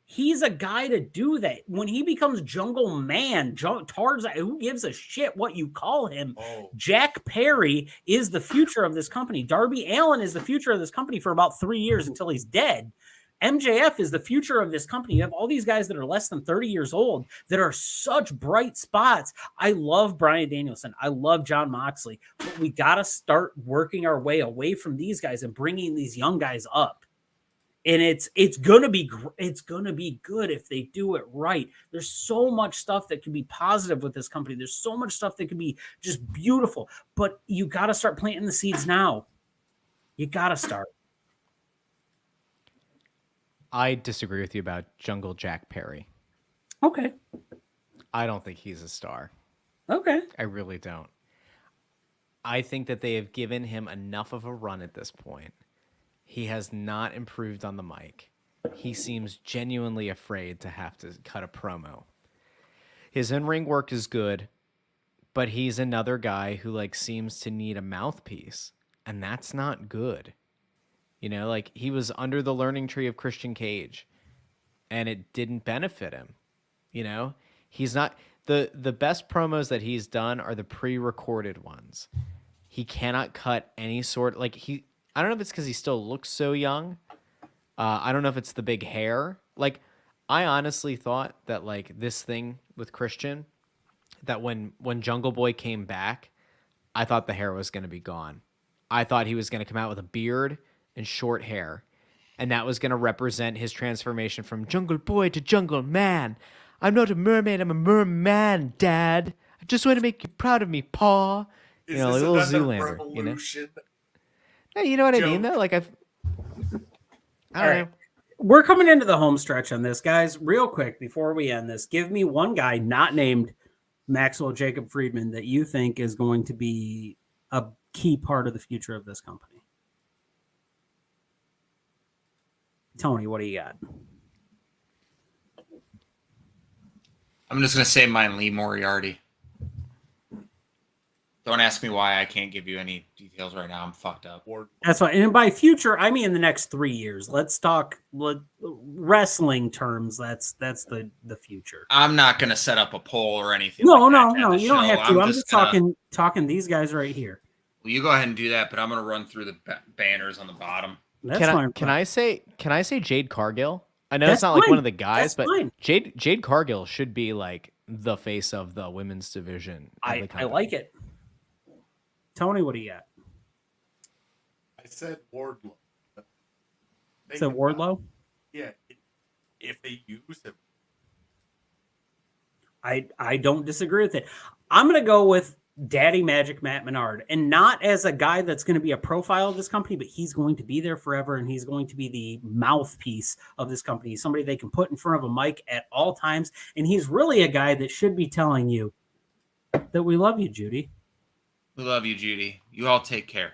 He's a guy to do that. When he becomes Jungle Man, Tarzan, who gives a shit what you call him? Oh. Jack Perry is the future of this company. Darby Allin is the future of this company for about 3 years until he's dead. MJF is the future of this company. You have all these guys that are less than 30 years old that are such bright spots. I love Bryan Danielson. I love Jon Moxley. But we got to start working our way away from these guys and bringing these young guys up. And it's gonna be good if they do it right. There's so much stuff that can be positive with this company. There's so much stuff that can be just beautiful. But you got to start planting the seeds now. You got to start. I disagree with you about Jungle Jack Perry. Okay. I don't think he's a star. Okay. I really don't. I think that they have given him enough of a run at this point. He has not improved on the mic. He seems genuinely afraid to have to cut a promo. His in-ring work is good, but he's another guy who seems to need a mouthpiece, and that's not good. You know, like he was under the learning tree of Christian Cage, and it didn't benefit him. You know, he's not the best promos that he's done are the pre-recorded ones. He cannot cut any sort like he. I don't know if it's because he still looks so young. I don't know if it's the big hair. Like, I honestly thought that like this thing with Christian, that when Jungle Boy came back, I thought the hair was going to be gone. I thought he was going to come out with a beard and short hair, and that was going to represent his transformation from Jungle Boy to Jungle Man. I'm not a mermaid, I'm a merman, Dad. I just want to make you proud of me, Paw. You Is know, this like a little another Zoolander. You know, revolution? yeah, you know what I mean joke? though. Like I All don't right. know. We're coming into the home stretch on this, guys. Real quick before we end this, give me one guy not named Maxwell Jacob Friedman that you think is going to be a key part of the future of this company. Tony, what do you got? I'm just gonna say mine, Lee Moriarty. Don't ask me why. I can't give you any details right now. I'm fucked up. That's fine. And by future, I mean in the next 3 years. Let's talk wrestling terms. That's the future. I'm not gonna set up a poll or anything. No, like no, that at no. the You don't show. have to. I'm just gonna- talking these guys right here. Well, you go ahead and do that, but I'm gonna run through the banners on the bottom. That's Can fine. I say Jade Cargill? I know That's it's not like fine. one of the guys, That's but fine. Jade Cargill should be like the face of the women's division. Of the I company. like it. Tony, what do you got? I said Wardlow. Think So about Wardlow? it. Yeah, if they use him. I don't disagree with it. I'm going to go with Daddy Magic Matt Menard, and not as a guy that's going to be a profile of this company, but he's going to be there forever, and he's going to be the mouthpiece of this company. He's somebody they can put in front of a mic at all times, and he's really a guy that should be telling you that we love you, Judy. We love you, Judy. You all take care.